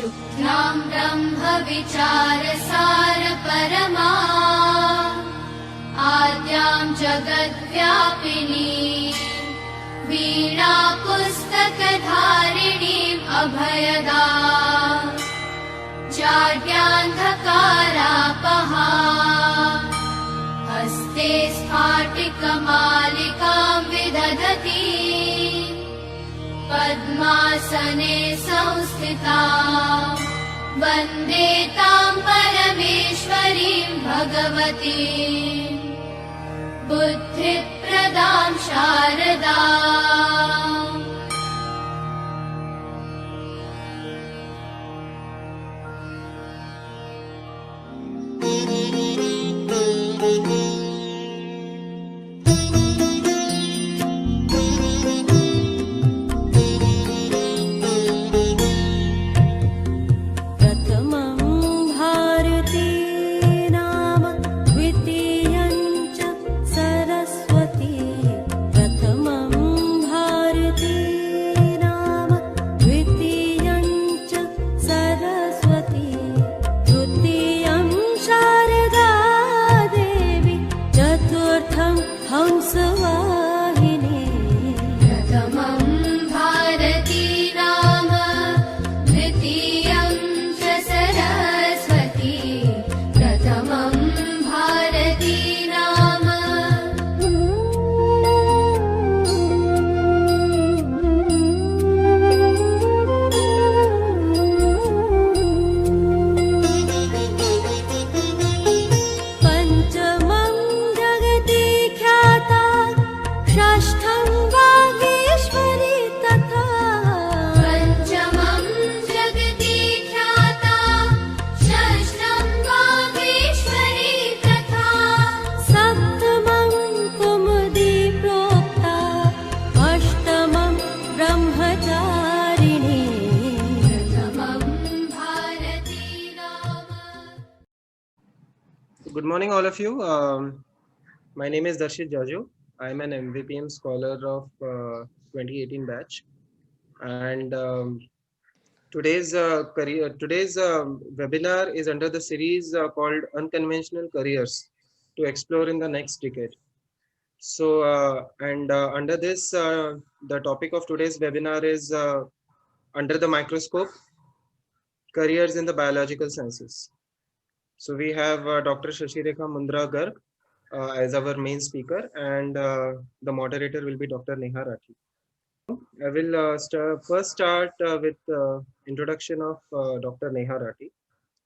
शुक्लां ब्रह्म विचारसार परमा आद्यां जगद्व्यापिनी वीणा पुस्तकधारिणीम् अभयदा जाड्यान्धकारापहा हस्ते स्फाटिकमालिकां विदधती पद्मासने संस्थिता वन्दे तां परमेश्वरीं Bhagwati बुद्धिप्रदां Sharda. Good morning, all of you. My name is Darshit Jaju. I am an MVPM scholar of 2018 batch, and today's webinar is under the series called Unconventional Careers to Explore in the Next Decade. So, under this, the topic of today's webinar is Under the Microscope: Careers in the Biological Sciences. So we have Dr. Shashirekha Mundra Garg as our main speaker, and the moderator will be Dr. Neha Rathi. I will first start with introduction of Dr. Neha Rathi,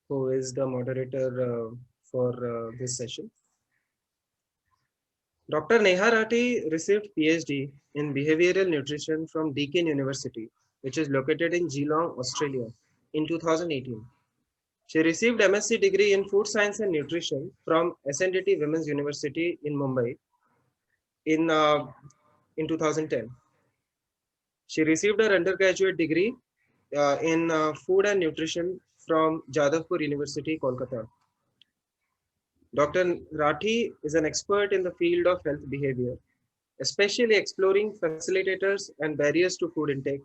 who is the moderator for this session. Dr. Neha Rathi received PhD in Behavioral Nutrition from Deakin University, which is located in Geelong, Australia, in 2018. She received MSc degree in Food Science and Nutrition from SNDT Women's University in Mumbai in 2010. She received her undergraduate degree in Food and Nutrition from Jadavpur University, Kolkata. Dr. Rathi is an expert in the field of health behavior, especially exploring facilitators and barriers to food intake,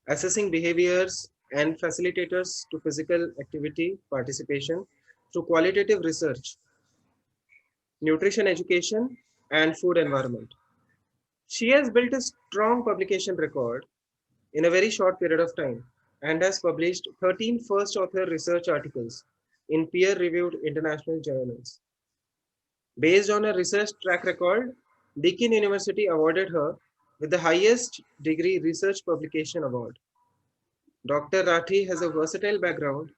assessing behaviors and facilitators to physical activity participation through qualitative research, nutrition education, and food environment. She has built a strong publication record in a very short period of time and has published 13 first author research articles in peer-reviewed international journals. Based on her research track record, Deakin University awarded her with the highest degree research publication award. Dr. Rathi has a versatile background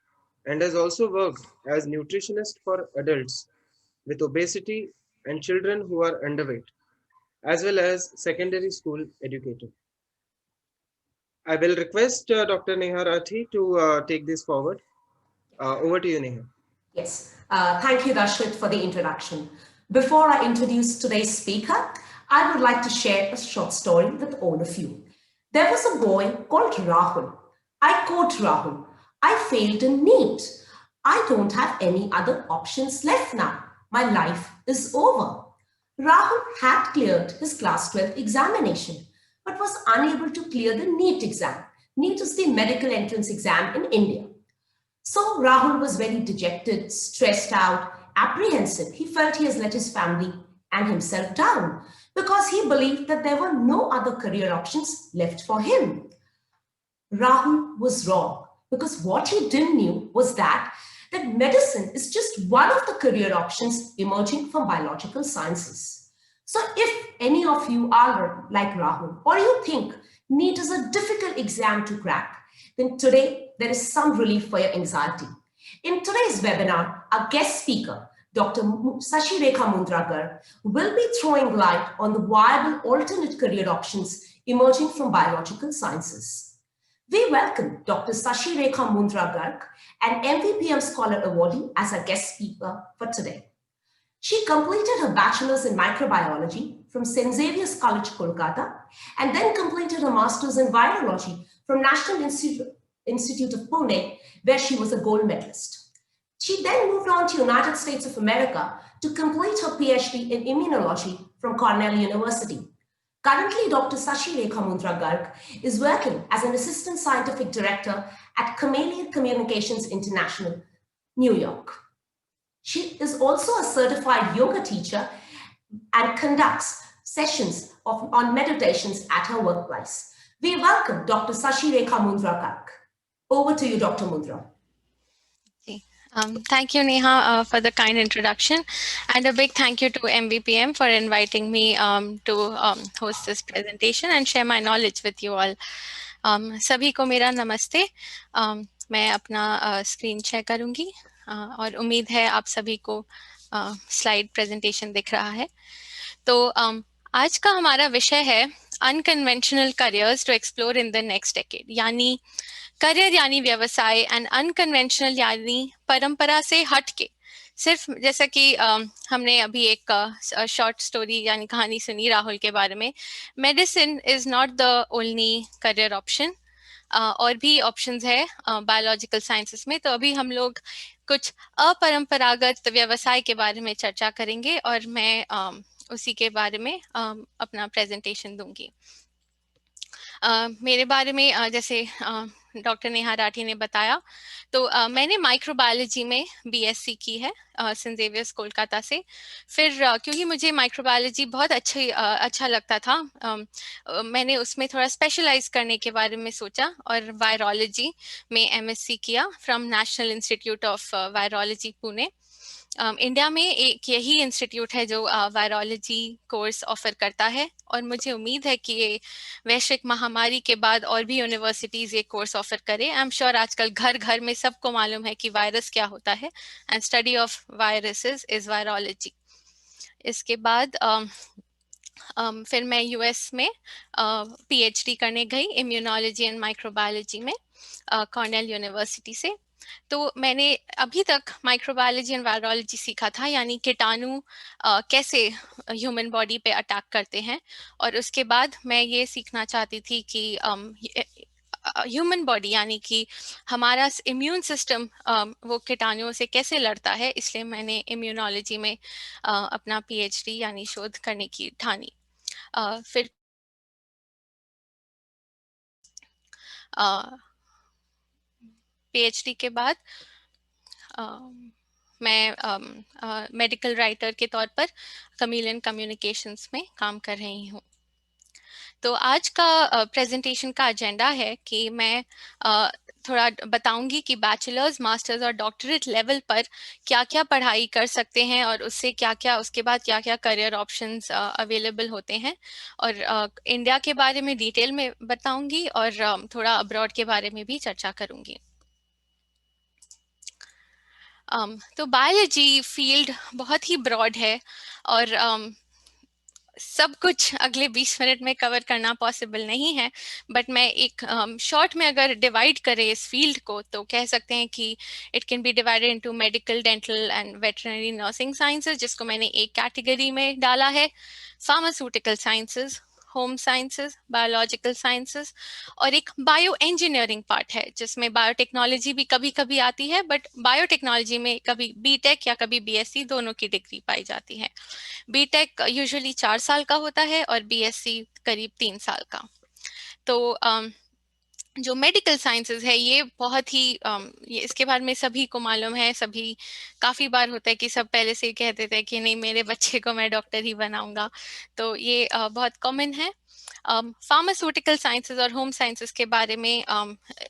and has also worked as nutritionist for adults with obesity and children who are underweight, as well as secondary school educator. I will request Dr. Neha Rathi to take this forward. Over to you, Neha. Yes, thank you, Darshit, for the introduction. Before I introduce today's speaker, I would like to share a short story with all of you. There was a boy called Rahul. I quote Rahul, "I failed in NEET. I don't have any other options left now. My life is over." Rahul had cleared his class 12 examination, but was unable to clear the NEET exam, NEET is the medical entrance exam in India. So Rahul was very dejected, stressed out, apprehensive. He felt he has let his family and himself down because he believed that there were no other career options left for him. Rahul was wrong because what he didn't knew was that medicine is just one of the career options emerging from biological sciences. So if any of you are like Rahul, or you think NEET is a difficult exam to crack, then today there is some relief for your anxiety. In today's webinar, our guest speaker, Dr. Sashi Rekha Mundragar, will be throwing light on the viable alternate career options emerging from biological sciences. We welcome Dr. Sashi Rekha Mundragar, an MVPM Scholar Awardee, as our guest speaker for today. She completed her bachelor's in microbiology from St. Xavier's College, Kolkata, and then completed her master's in virology from National Institute of Pune, where she was a gold medalist. She then moved on to United States of America to complete her PhD in immunology from Cornell University. Currently, Dr. Sashi Rekha Mundragar is working as an assistant scientific director at Chameleon Communications International, New York. She is also a certified yoga teacher and conducts sessions on meditations at her workplace. We welcome Dr. Sashi Rekha Mundragar. Over to you, Dr. Mundra. Thank you, Neha, for the kind introduction, and a big thank you to MVPM for inviting me to host this presentation and share my knowledge with you all. सभी को मेरा नमस्ते. मैं अपना screen share करूंगी और उम्मीद है आप सभी को स्लाइड प्रेजेंटेशन दिख रहा है. तो आज का हमारा विषय है unconventional careers to explore in the next decade, यानी करियर यानी व्यवसाय एंड अनकन्वेंशनल यानी परंपरा से हटके. सिर्फ जैसा कि हमने अभी एक शॉर्ट स्टोरी यानी कहानी सुनी राहुल के बारे में, medicine is not the only career option. और भी ऑप्शंस है बायोलॉजिकल साइंसेस में. तो अभी हम लोग कुछ अपरंपरागत व्यवसाय के बारे में चर्चा करेंगे और मैं उसी के बारे में अपना प्रेजेंटेशन दूंगी. मेरे बारे में जैसे डॉक्टर नेहा राठी ने बताया, तो मैंने माइक्रोबायोलॉजी में बीएससी की है सेंट जेवियर्स कोलकाता से. फिर क्योंकि मुझे माइक्रोबायोलॉजी बहुत अच्छा लगता था, मैंने उसमें थोड़ा स्पेशलाइज करने के बारे में सोचा और वायरोलॉजी में एमएससी किया from national institute of virology Pune. India में एक यही इंस्टीट्यूट है जो वायरोलॉजी कोर्स ऑफर करता है और मुझे उम्मीद है कि ये वैश्विक महामारी के बाद और भी यूनिवर्सिटीज ये कोर्स ऑफर करें. आई एम श्योर आजकल घर घर में सबको मालूम है कि वायरस क्या होता है, and study of viruses is virology. इसके बाद फिर मैं यूएस में पीएचडी करने गई इम्यूनोलॉजी एंड माइक्रोबायोलॉजी में कॉर्नेल यूनिवर्सिटी से. तो मैंने अभी तक माइक्रोबायोलॉजी एंड वायरोलॉजी सीखा था, यानी कीटाणु कैसे ह्यूमन बॉडी पे अटैक करते हैं, और उसके बाद मैं ये सीखना चाहती थी कि ह्यूमन बॉडी यानी कि हमारा इम्यून सिस्टम वो कीटाणुओं से कैसे लड़ता है. इसलिए मैंने इम्यूनोलॉजी में अपना पीएचडी यानी शोध करने की ठानी. फिर पीएचडी के बाद मैं मेडिकल राइटर के तौर पर कमीलियन कम्युनिकेशंस में काम कर रही हूँ. तो आज का प्रेजेंटेशन का एजेंडा है कि मैं थोड़ा बताऊंगी कि बैचलर्स, मास्टर्स और डॉक्टरेट लेवल पर क्या क्या पढ़ाई कर सकते हैं और उससे क्या क्या उसके बाद क्या क्या करियर ऑप्शंस अवेलेबल होते हैं, और इंडिया के बारे में डिटेल में बताऊंगी और थोड़ा अब्रॉड के बारे में भी चर्चा करूंगी. तो बायोलॉजी फील्ड बहुत ही ब्रॉड है और सब कुछ अगले 20 मिनट में कवर करना पॉसिबल नहीं है, बट मैं एक शॉर्ट में अगर डिवाइड करें इस फील्ड को तो कह सकते हैं कि it can be divided into medical, dental and veterinary nursing sciences, जिसको मैंने एक कैटेगरी में डाला है. Pharmaceutical sciences, home sciences, biological sciences, और एक बायो इंजीनियरिंग पार्ट है जिसमें बायोटेक्नोलॉजी भी कभी कभी आती है, बट बायोटेक्नोलॉजी में कभी बीटेक या कभी बीएससी दोनों की डिग्री पाई जाती है. बीटेक यूजुअली 4 साल का होता है और बीएससी करीब 3 साल का. तो जो मेडिकल साइंसेज है ये बहुत ही ये इसके बारे में सभी को मालूम है, सभी काफ़ी बार होता है कि सब पहले से ही कह देते हैं कि नहीं मेरे बच्चे को मैं डॉक्टर ही बनाऊंगा, तो ये बहुत कॉमन है। फार्मास्यूटिकल साइंसेज और होम साइंसेज के बारे में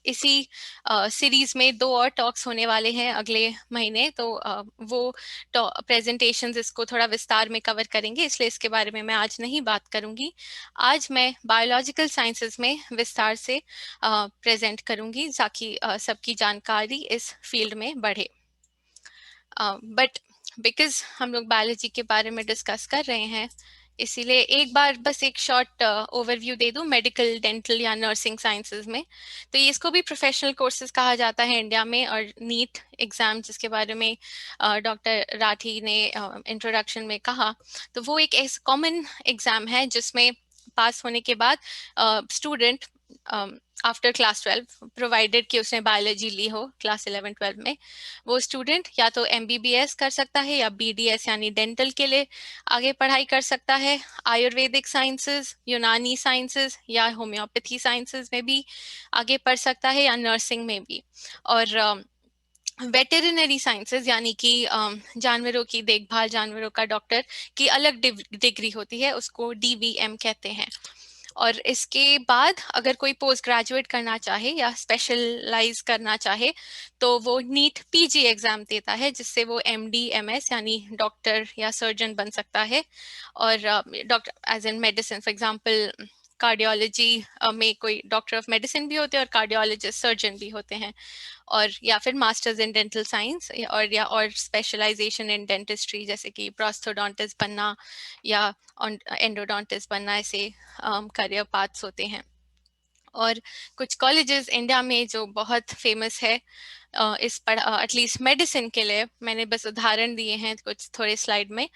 इसी सीरीज में 2 और टॉक्स होने वाले हैं अगले महीने, तो वो प्रेजेंटेशंस इसको थोड़ा विस्तार में कवर करेंगे, इसलिए इसके बारे में मैं आज नहीं बात करूंगी। आज मैं बायोलॉजिकल साइंसेज में विस्तार से प्रेजेंट करूंगी ताकि सबकी जानकारी इस फील्ड में बढ़े। बट बिकॉज हम लोग बायोलॉजी के बारे में डिस्कस कर रहे हैं, इसीलिए एक बार बस एक शॉर्ट ओवरव्यू दे दूं मेडिकल, डेंटल या नर्सिंग साइंसेज में। तो ये इसको भी प्रोफेशनल कोर्सेज कहा जाता है इंडिया में, और नीट एग्जाम जिसके बारे में डॉक्टर राठी ने इंट्रोडक्शन में कहा, तो वो एक ऐसा कॉमन एग्जाम है जिसमें पास होने के बाद स्टूडेंट आफ्टर क्लास 12, प्रोवाइडेड कि उसने बायोलॉजी ली हो क्लास 11-12 में, वो स्टूडेंट या तो MBBS कर सकता है या BDS यानी डेंटल के लिए आगे पढ़ाई कर सकता है, आयुर्वेदिक साइंसेज, यूनानी साइंसेज या होम्योपैथी साइंसेज में भी आगे पढ़ सकता है, या नर्सिंग में भी। और वेटेरिनरी साइंसेज यानी कि जानवरों की देखभाल, जानवरों का डॉक्टर की अलग डिग्री होती है, उसको DVM कहते हैं। और इसके बाद अगर कोई पोस्ट ग्रेजुएट करना चाहे या स्पेशलाइज करना चाहे तो वो नीट PG एग्जाम देता है, जिससे वो MD MS यानी डॉक्टर या सर्जन बन सकता है। और doctor as in medicine, for example cardiology में कोई डॉक्टर ऑफ मेडिसिन भी होते हैं और कार्डियोलॉजिस्ट सर्जन भी होते हैं। और या फिर मास्टर्स इन डेंटल साइंस और स्पेशलाइजेशन इन डेंटिस्ट्री, जैसे कि प्रोस्थोडोंटिस्ट बनना या एंडोडोंटिस्ट बनना, ऐसे करियर पाथ्स होते हैं। और कुछ कॉलेजेस इंडिया में जो बहुत फेमस है इस पर एटलीस्ट मेडिसिन के लिए, मैंने बस उदाहरण दिए हैं कुछ थोड़े स्लाइड में,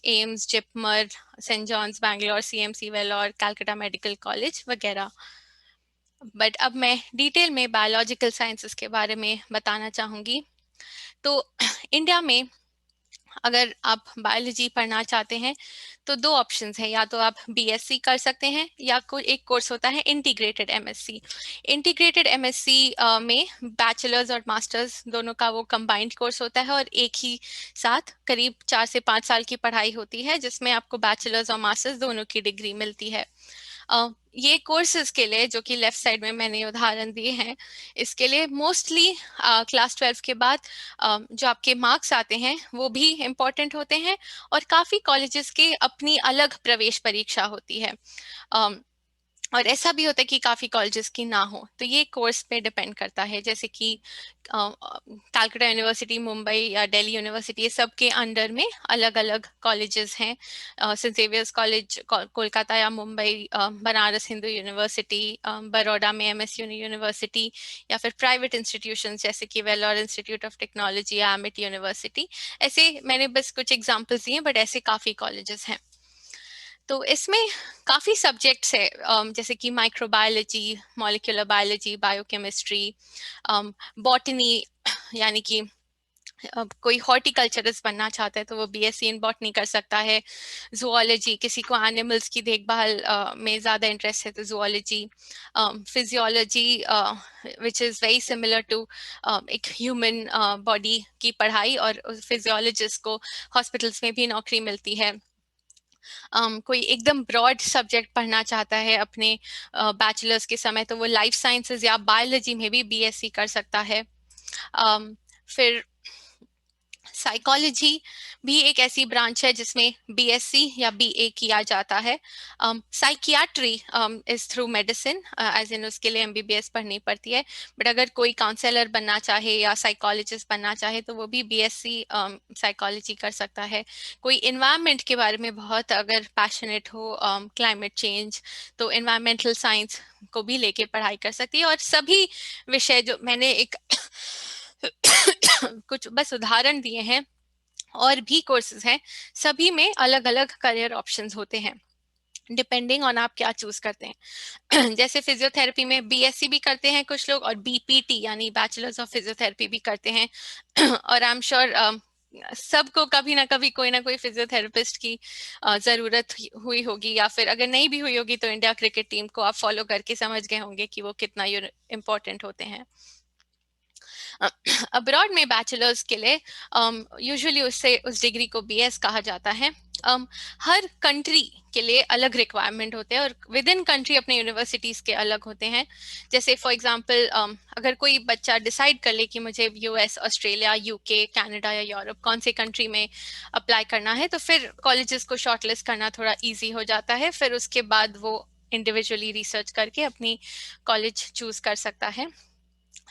AIIMS, JIPMER, St John's Bangalore, CMC Vellore, Calcutta medical college वगैरह। बट अब मैं डिटेल में बायोलॉजिकल साइंसेस के बारे में बताना चाहूँगी। तो इंडिया में अगर आप बायोलॉजी पढ़ना चाहते हैं तो 2 ऑप्शंस हैं, या तो आप BSc कर सकते हैं या कोई एक कोर्स होता है इंटीग्रेटेड MSc। इंटीग्रेटेड MSc में बैचलर्स और मास्टर्स दोनों का वो कंबाइंड कोर्स होता है, और एक ही साथ करीब 4 से 5 साल की पढ़ाई होती है, जिसमें आपको बैचलर्स और मास्टर्स दोनों की डिग्री मिलती है। ये कोर्सेज के लिए जो कि लेफ्ट साइड में मैंने उदाहरण दिए हैं, इसके लिए मोस्टली क्लास 12 के बाद जो आपके मार्क्स आते हैं वो भी इम्पोर्टेंट होते हैं, और काफ़ी कॉलेजेस के अपनी अलग प्रवेश परीक्षा होती है। और ऐसा भी होता है कि काफ़ी कॉलेजेस की ना हो, तो ये कोर्स पे डिपेंड करता है। जैसे कि कैलकाटा यूनिवर्सिटी, मुंबई या दिल्ली यूनिवर्सिटी, ये सब के अंडर में अलग अलग कॉलेजेस हैं। सेंट जेवियर्स कॉलेज कोलकाता या मुंबई, बनारस हिंदू यूनिवर्सिटी, बड़ौदा में MSU यूनिवर्सिटी, या फिर प्राइवेट इंस्टीट्यूशंस जैसे कि वेलोर इंस्टीट्यूट ऑफ टेक्नोलॉजी या एमिटी यूनिवर्सिटी। ऐसे मैंने बस कुछ एग्जाम्पल्स दिए, बट ऐसे काफ़ी कॉलेजेस हैं। तो इसमें काफ़ी सब्जेक्ट्स है, जैसे कि microbiology, molecular biology, biochemistry, botany यानी कि कोई हॉर्टिकल्चरिस्ट बनना चाहता है तो वो BSc इन बॉटनी कर सकता है। जूलॉजी, किसी को एनिमल्स की देखभाल में ज़्यादा इंटरेस्ट है तो zoology. Physiology which is very similar to एक ह्यूमन बॉडी की पढ़ाई, और फिजियोलॉजिस्ट को हॉस्पिटल्स में भी नौकरी मिलती है। कोई एकदम ब्रॉड सब्जेक्ट पढ़ना चाहता है अपने बैचलर्स के समय तो वो लाइफ साइंसेज या बायोलॉजी में भी BSc कर सकता है। फिर साइकोलॉजी भी एक ऐसी ब्रांच है जिसमें BSc या BA किया जाता है। Psychiatry is through medicine, as in उसके लिए MBBS पढ़नी पड़ती है, बट अगर कोई काउंसलर बनना चाहे या साइकोलॉजिस्ट बनना चाहे तो वो भी BSc साइकोलॉजी कर सकता है। कोई इन्वायरमेंट के बारे में बहुत अगर पैशनेट हो, क्लाइमेट चेंज, तो इन्वायरमेंटल साइंस को भी लेके पढ़ाई कर सकती है। और सभी विषय जो मैंने एक कुछ बस उदाहरण दिए हैं, और भी कोर्सेज हैं, सभी में अलग अलग करियर ऑप्शंस होते हैं डिपेंडिंग ऑन आप क्या चूज करते हैं। जैसे फिजियोथेरेपी में BSc भी करते हैं कुछ लोग, और BPT यानी बैचलर्स ऑफ फिजियोथेरेपी भी करते हैं। और आई एम श्योर सबको कभी ना कभी कोई ना कोई फिजियोथेरेपिस्ट की जरूरत हुई होगी, या फिर अगर नहीं भी हुई होगी तो इंडिया क्रिकेट टीम को आप फॉलो करके समझ गए होंगे कि वो कितना इम्पोर्टेंट होते हैं। अब्रॉड में बैचलर्स के लिए यूजुअली उस डिग्री को बीएस कहा जाता है। हर कंट्री के लिए अलग रिक्वायरमेंट होते हैं और विद इन कंट्री अपने यूनिवर्सिटीज के अलग होते हैं। जैसे फॉर एग्जांपल अगर कोई बच्चा डिसाइड कर ले कि मुझे यूएस, ऑस्ट्रेलिया, यूके, कनाडा या यूरोप कौन से कंट्री में अप्लाई करना है, तो फिर कॉलेजेस को शॉर्टलिस्ट करना थोड़ा इजी हो जाता है। फिर उसके बाद वो इंडिविजुअली रिसर्च करके अपनी कॉलेज चूज कर सकता है।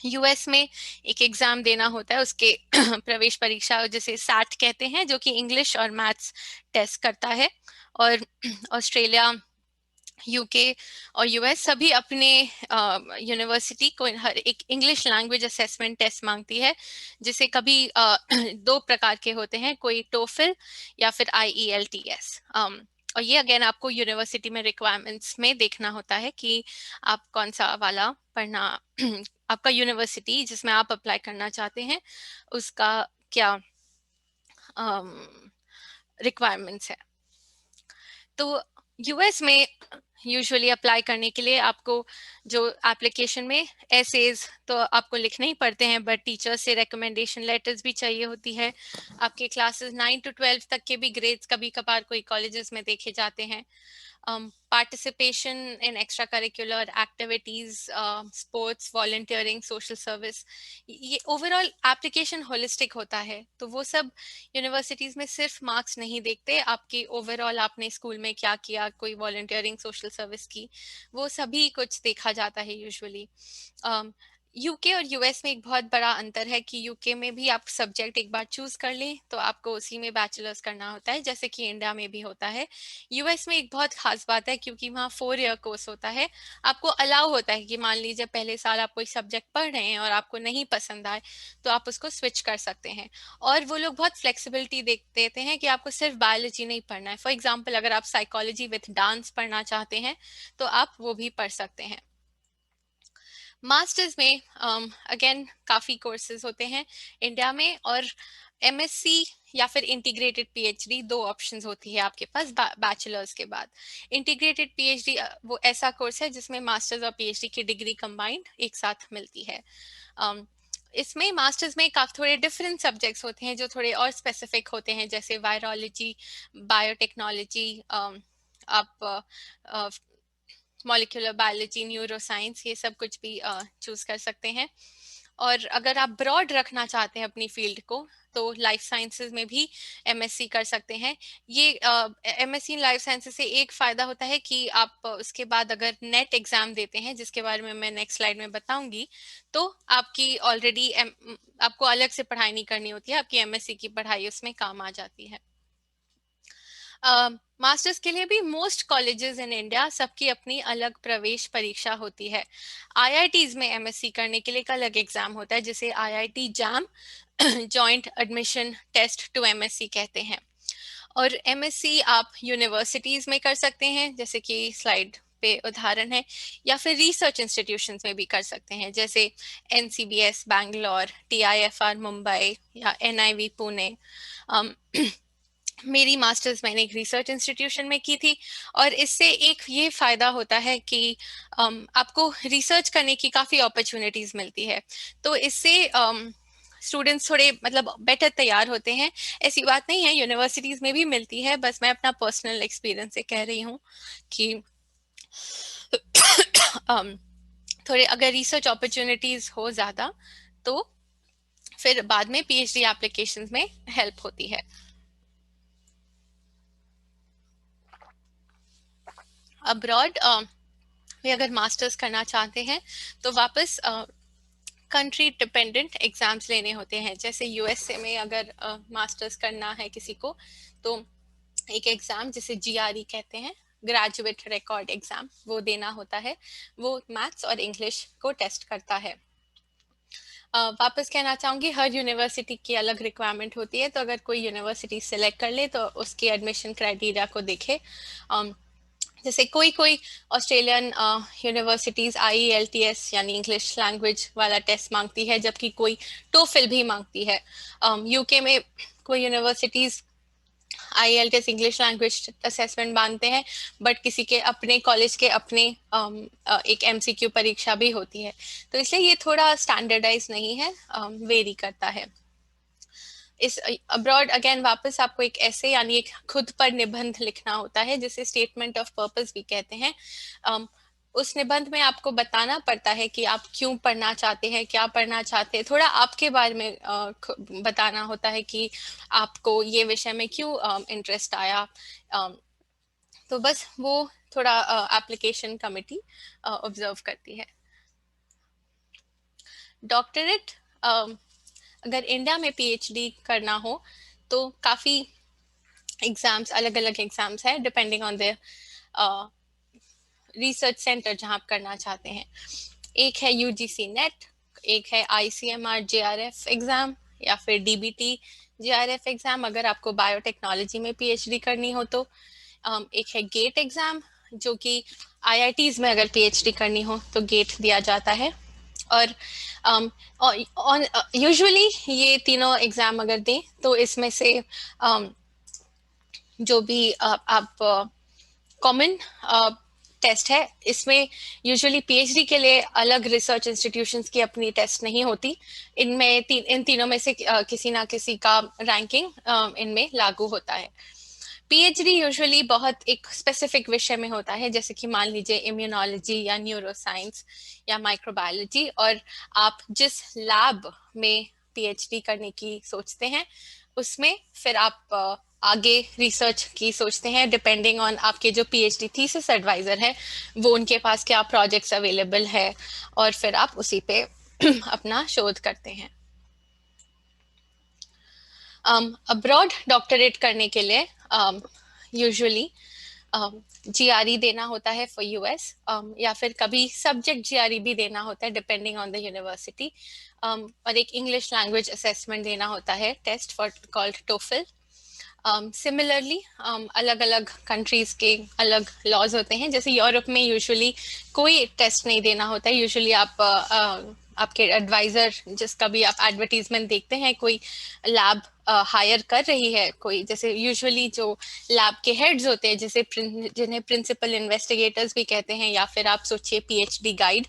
यूएस में एक एग्जाम देना होता है, उसके प्रवेश परीक्षा जिसे सैट कहते हैं, जो कि इंग्लिश और मैथ्स टेस्ट करता है। और ऑस्ट्रेलिया, यूके और यूएस सभी अपने यूनिवर्सिटी को हर एक इंग्लिश लैंग्वेज असेसमेंट टेस्ट मांगती है, जिसे कभी दो प्रकार के होते हैं, कोई टोफिल या फिर IELTS। और ये अगेन आपको यूनिवर्सिटी में रिक्वायरमेंट्स में देखना होता है कि आप कौन सा वाला पढ़ना आपका यूनिवर्सिटी जिसमें आप अप्लाई करना चाहते हैं उसका क्या रिक्वायरमेंट्स है। तो यूएस में यूजुअली अप्लाई करने के लिए आपको जो एप्लीकेशन में एसेज तो आपको लिखने ही पड़ते हैं, बट टीचर्स से रिकमेंडेशन लेटर्स भी चाहिए होती है। आपके क्लासेस 9 to 12 तक के भी ग्रेड्स कभी कभार कोई कॉलेजेस में देखे जाते हैं। Participation in extra curricular activities, sports, volunteering, social service, ये ओवरऑल एप्लीकेशन होलिस्टिक होता है। तो वो सब यूनिवर्सिटीज में सिर्फ मार्क्स नहीं देखते, आपकी ओवरऑल आपने स्कूल में क्या किया, कोई वॉलंटियरिंग, सोशल सर्विस की, वो सभी कुछ देखा जाता है यूजुअली। यूके और यूएस में एक बहुत बड़ा अंतर है कि यूके में भी आप सब्जेक्ट एक बार चूज कर लें तो आपको उसी में बैचलर्स करना होता है, जैसे कि इंडिया में भी होता है। यूएस में एक बहुत खास बात है क्योंकि वहाँ 4 ईयर कोर्स होता है। आपको अलाउ होता है कि मान लीजिए पहले साल आप कोई सब्जेक्ट पढ़ रहे हैं और आपको नहीं पसंद आए तो आप उसको स्विच कर सकते हैं। और वो लोग बहुत फ्लेक्सिबिलिटी देते हैं कि आपको सिर्फ बायोलॉजी नहीं पढ़ना है। फॉर एग्जाम्पल अगर आप साइकोलॉजी विथ डांस पढ़ना चाहते हैं तो आप वो भी पढ़ सकते हैं। मास्टर्स में अगेन काफ़ी कोर्सेज होते हैं इंडिया में, और एमएससी या फिर इंटीग्रेटेड पीएचडी दो ऑप्शंस होती है आपके पास बैचलर्स के बाद। इंटीग्रेटेड पीएचडी वो ऐसा कोर्स है जिसमें मास्टर्स और पीएचडी की डिग्री कंबाइंड एक साथ मिलती है। इसमें मास्टर्स में काफ़ी थोड़े डिफरेंट सब्जेक्ट्स होते हैं जो थोड़े और स्पेसिफिक होते हैं, जैसे वायरोलॉजी, बायोटेक्नोलॉजी, आप मॉलिक्यूलर बायोलॉजी, न्यूरोसाइंस, ये सब कुछ भी चूज कर सकते हैं। और अगर आप ब्रॉड रखना चाहते हैं अपनी फील्ड को तो लाइफ साइंसेज में भी एमएससी कर सकते हैं। ये एमएससी इन लाइफ साइंसेज से एक फायदा होता है कि आप उसके बाद अगर नेट एग्जाम देते हैं, जिसके बारे में मैं नेक्स्ट स्लाइड में बताऊंगी, तो आपकी ऑलरेडी आपको अलग से पढ़ाई नहीं करनी होती है, आपकी एमएससी की पढ़ाई उसमें काम आ जाती है। मास्टर्स के लिए भी मोस्ट कॉलेजेस इन इंडिया सबकी अपनी अलग प्रवेश परीक्षा होती है। आईआईटीज में एमएससी करने के लिए एक अलग एग्जाम होता है जिसे IIT JAM joint admission test to MSc कहते हैं। और एमएससी आप यूनिवर्सिटीज में कर सकते हैं, जैसे कि स्लाइड पे उदाहरण है, या फिर रिसर्च इंस्टीट्यूशंस में भी कर सकते हैं, जैसे एनसीबीएस बैंगलोर, टीआईएफआर मुंबई या एनआईवी पुणे। मेरी मास्टर्स मैंने एक रिसर्च इंस्टीट्यूशन में की थी, और इससे एक ये फायदा होता है कि आपको रिसर्च करने की काफ़ी अपॉर्चुनिटीज़ मिलती है। तो इससे स्टूडेंट्स थोड़े मतलब बेटर तैयार होते हैं। ऐसी बात नहीं है, यूनिवर्सिटीज़ में भी मिलती है, बस मैं अपना पर्सनल एक्सपीरियंस से कह रही हूँ कि थोड़े अगर रिसर्च अपॉर्चुनिटीज़ हो ज़्यादा तो फिर बाद में पीएचडी एप्लीकेशंस में हेल्प होती है। अब्रॉड में अगर मास्टर्स करना चाहते हैं तो वापस कंट्री डिपेंडेंट एग्जाम्स लेने होते हैं। जैसे यूएसए में अगर मास्टर्स करना है किसी को तो एक एग्जाम जिसे जीआरई कहते हैं, ग्रेजुएट रिकॉर्ड एग्जाम, वो देना होता है। वो मैथ्स और इंग्लिश को टेस्ट करता है। वापस कहना चाहूँगी, हर यूनिवर्सिटी की अलग रिक्वायरमेंट होती है, तो अगर कोई यूनिवर्सिटी सेलेक्ट कर ले तो उसके एडमिशन क्राइटेरिया को देखे। जैसे कोई कोई ऑस्ट्रेलियन यूनिवर्सिटीज IELTS यानी इंग्लिश लैंग्वेज वाला टेस्ट मांगती है, जबकि कोई टोफिल भी मांगती है। यूके में कोई universities IELTS English language assessment मानते हैं, बट किसी के अपने कॉलेज के अपने एक MCQ परीक्षा भी होती है। तो इसलिए ये थोड़ा स्टैंडर्डाइज नहीं है, वेरी करता है। इस अब्रॉड अगेन वापस आपको एक ऐसे यानी एक खुद पर निबंध लिखना होता है, जिसे स्टेटमेंट ऑफ पर्पस भी कहते हैं। उस निबंध में आपको बताना पड़ता है कि आप क्यों पढ़ना चाहते हैं, क्या पढ़ना चाहते हैं, थोड़ा आपके बारे में बताना होता है कि आपको ये विषय में क्यों इंटरेस्ट आया। तो बस वो थोड़ा एप्लीकेशन कमिटी ऑब्जर्व करती है। डॉक्टरेट अगर इंडिया में PhD करना हो तो काफ़ी एग्जाम्स, अलग अलग एग्जाम्स है depending on the research centre जहाँ आप करना चाहते हैं। एक है UGC नेट, एक है ICMR JRF एग्ज़ाम, या फिर DBT JRF एग्ज़ाम अगर आपको बायोटेक्नोलॉजी में PhD करनी हो तो। एक है गेट एग्ज़ाम, जो कि IITs में अगर PhD करनी हो तो गेट दिया जाता है। और यूजुअली ये तीनों एग्जाम अगर दें तो इसमें से जो भी आप कॉमन टेस्ट है, इसमें यूजुअली PhD के लिए अलग रिसर्च इंस्टीट्यूशंस की अपनी टेस्ट नहीं होती। इनमें इन तीनों में से किसी ना किसी का रैंकिंग इनमें लागू होता है। PhD यूजुअली बहुत एक स्पेसिफिक विषय में होता है, जैसे कि मान लीजिए इम्यूनोलॉजी या न्यूरोसाइंस या माइक्रोबायोलॉजी, और आप जिस लैब में PhD करने की सोचते हैं उसमें फिर आप आगे रिसर्च की सोचते हैं, डिपेंडिंग ऑन आपके जो PhD थीसिस एडवाइजर है वो उनके पास क्या प्रोजेक्ट्स अवेलेबल है, और फिर आप उसी पे अपना शोध करते हैं। अब्रॉड डॉक्टरेट करने के लिए यूजुअली GRE देना होता है फॉर US, या फिर कभी सब्जेक्ट GRE भी देना होता है डिपेंडिंग ऑन द यूनिवर्सिटी, और एक इंग्लिश लैंग्वेज असेसमेंट देना होता है, test for called TOEFL। Similarly अलग अलग कंट्रीज के अलग लॉज होते हैं। जैसे यूरोप में यूजुअली कोई टेस्ट नहीं देना होता है, यूजुअली आप आपके एडवाइजर जिसका भी आप एडवर्टीजमेंट देखते हैं, कोई लैब हायर कर रही है कोई, जैसे यूजुअली जो लैब के हेड्स होते हैं जिन्हें प्रिंसिपल इन्वेस्टिगेटर्स भी कहते हैं, या फिर आप सोचिए PhD गाइड,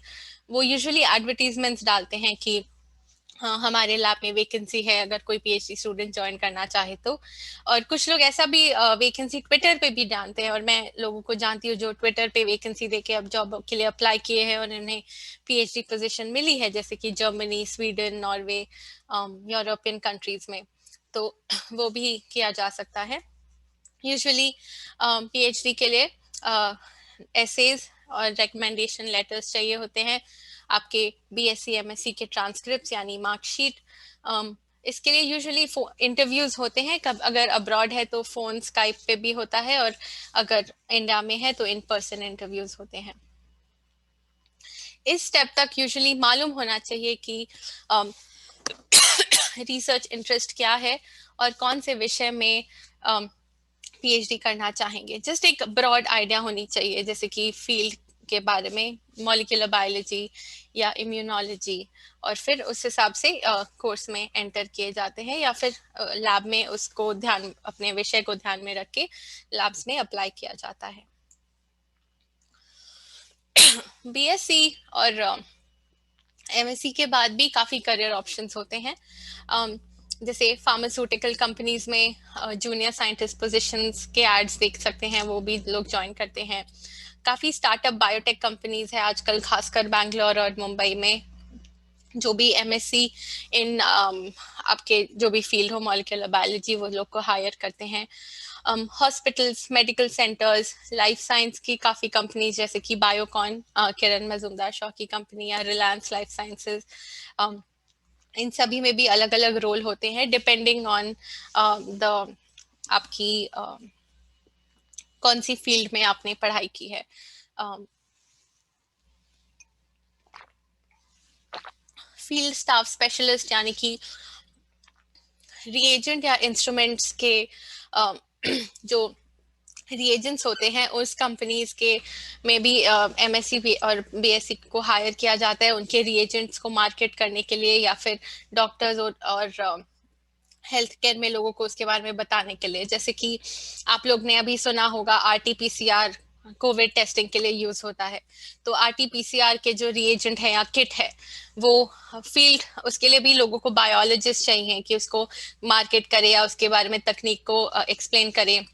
वो यूजुअली एडवर्टीजमेंट्स डालते हैं कि हाँ हमारे लैब में वैकेंसी है, अगर कोई PhD स्टूडेंट ज्वाइन करना चाहे तो। और कुछ लोग ऐसा भी वैकेंसी ट्विटर पे भी जानते हैं, और मैं लोगों को जानती हूँ जो ट्विटर पे वैकेंसी देके अब जॉब के लिए अप्लाई किए हैं और उन्हें PhD पोजीशन मिली है, जैसे कि Germany, Sweden, Norway, European countries में। तो वो भी किया जा सकता है। यूजुअली PhD के लिए एसेज और रिकमेंडेशन लेटर्स चाहिए होते हैं, आपके BSc MSc के ट्रांसक्रिप्ट्स यानी मार्कशीट। इसके लिए यूजुअली इंटरव्यूज होते हैं, कब अगर अब्रॉड है तो फोन स्काइप पे भी होता है, और अगर इंडिया में है तो इन पर्सन इंटरव्यूज होते हैं। इस स्टेप तक यूजुअली मालूम होना चाहिए कि रिसर्च इंटरेस्ट क्या है और कौन से विषय में PhD करना चाहेंगे। जस्ट एक ब्रॉड आइडिया होनी चाहिए, जैसे कि फील्ड के बारे में, मॉलिक्यूलर बायोलॉजी या इम्यूनोलॉजी, और फिर उस हिसाब से कोर्स में एंटर किए जाते हैं, या फिर लैब में उसको अपने विषय को ध्यान में रख के लैब्स में अप्लाई किया जाता है। BSc और MSc के बाद भी काफ़ी करियर ऑप्शंस होते हैं। जैसे फार्मास्यूटिकल कंपनीज में जूनियर साइंटिस्ट पोजीशंस के एड्स देख सकते हैं, वो भी लोग ज्वाइन करते हैं। काफ़ी स्टार्टअप बायोटेक कंपनीज है आजकल, खासकर बैंगलोर और मुंबई में, जो भी MSc इन आपके जो भी फील्ड हो, मॉलिक्यूलर बायोलॉजी, वो लोग को हायर करते हैं। Hospitals, medical centres, life science की काफ़ी कंपनीज जैसे कि बायोकॉन, किरण मजूमदार शॉ की कंपनी, या रिलायंस लाइफ साइंसेस, इन सभी में भी अलग अलग रोल होते हैं डिपेंडिंग ऑन द आपकी कौन सी फील्ड में आपने पढ़ाई की है। फील्ड स्टाफ स्पेशलिस्ट यानी कि रिएजेंट या इंस्ट्रूमेंट्स के जो रिएजेंट्स होते हैं उस कंपनीज के में भी एमएससी और बीएससी को हायर किया जाता है उनके रिएजेंट्स को मार्केट करने के लिए, या फिर डॉक्टर्स और हेल्थ केयर में लोगों को उसके बारे में बताने के लिए। जैसे कि आप लोग ने अभी सुना होगा आरटीपीसीआर कोविड टेस्टिंग के लिए यूज होता है। तो आरटीपीसीआर के जो रिएजेंट है या किट है वो फील्ड, उसके लिए भी लोगों को बायोलॉजिस्ट चाहिए कि उसको मार्केट करे या उसके बारे में तकनीक को एक्सप्लेन करे।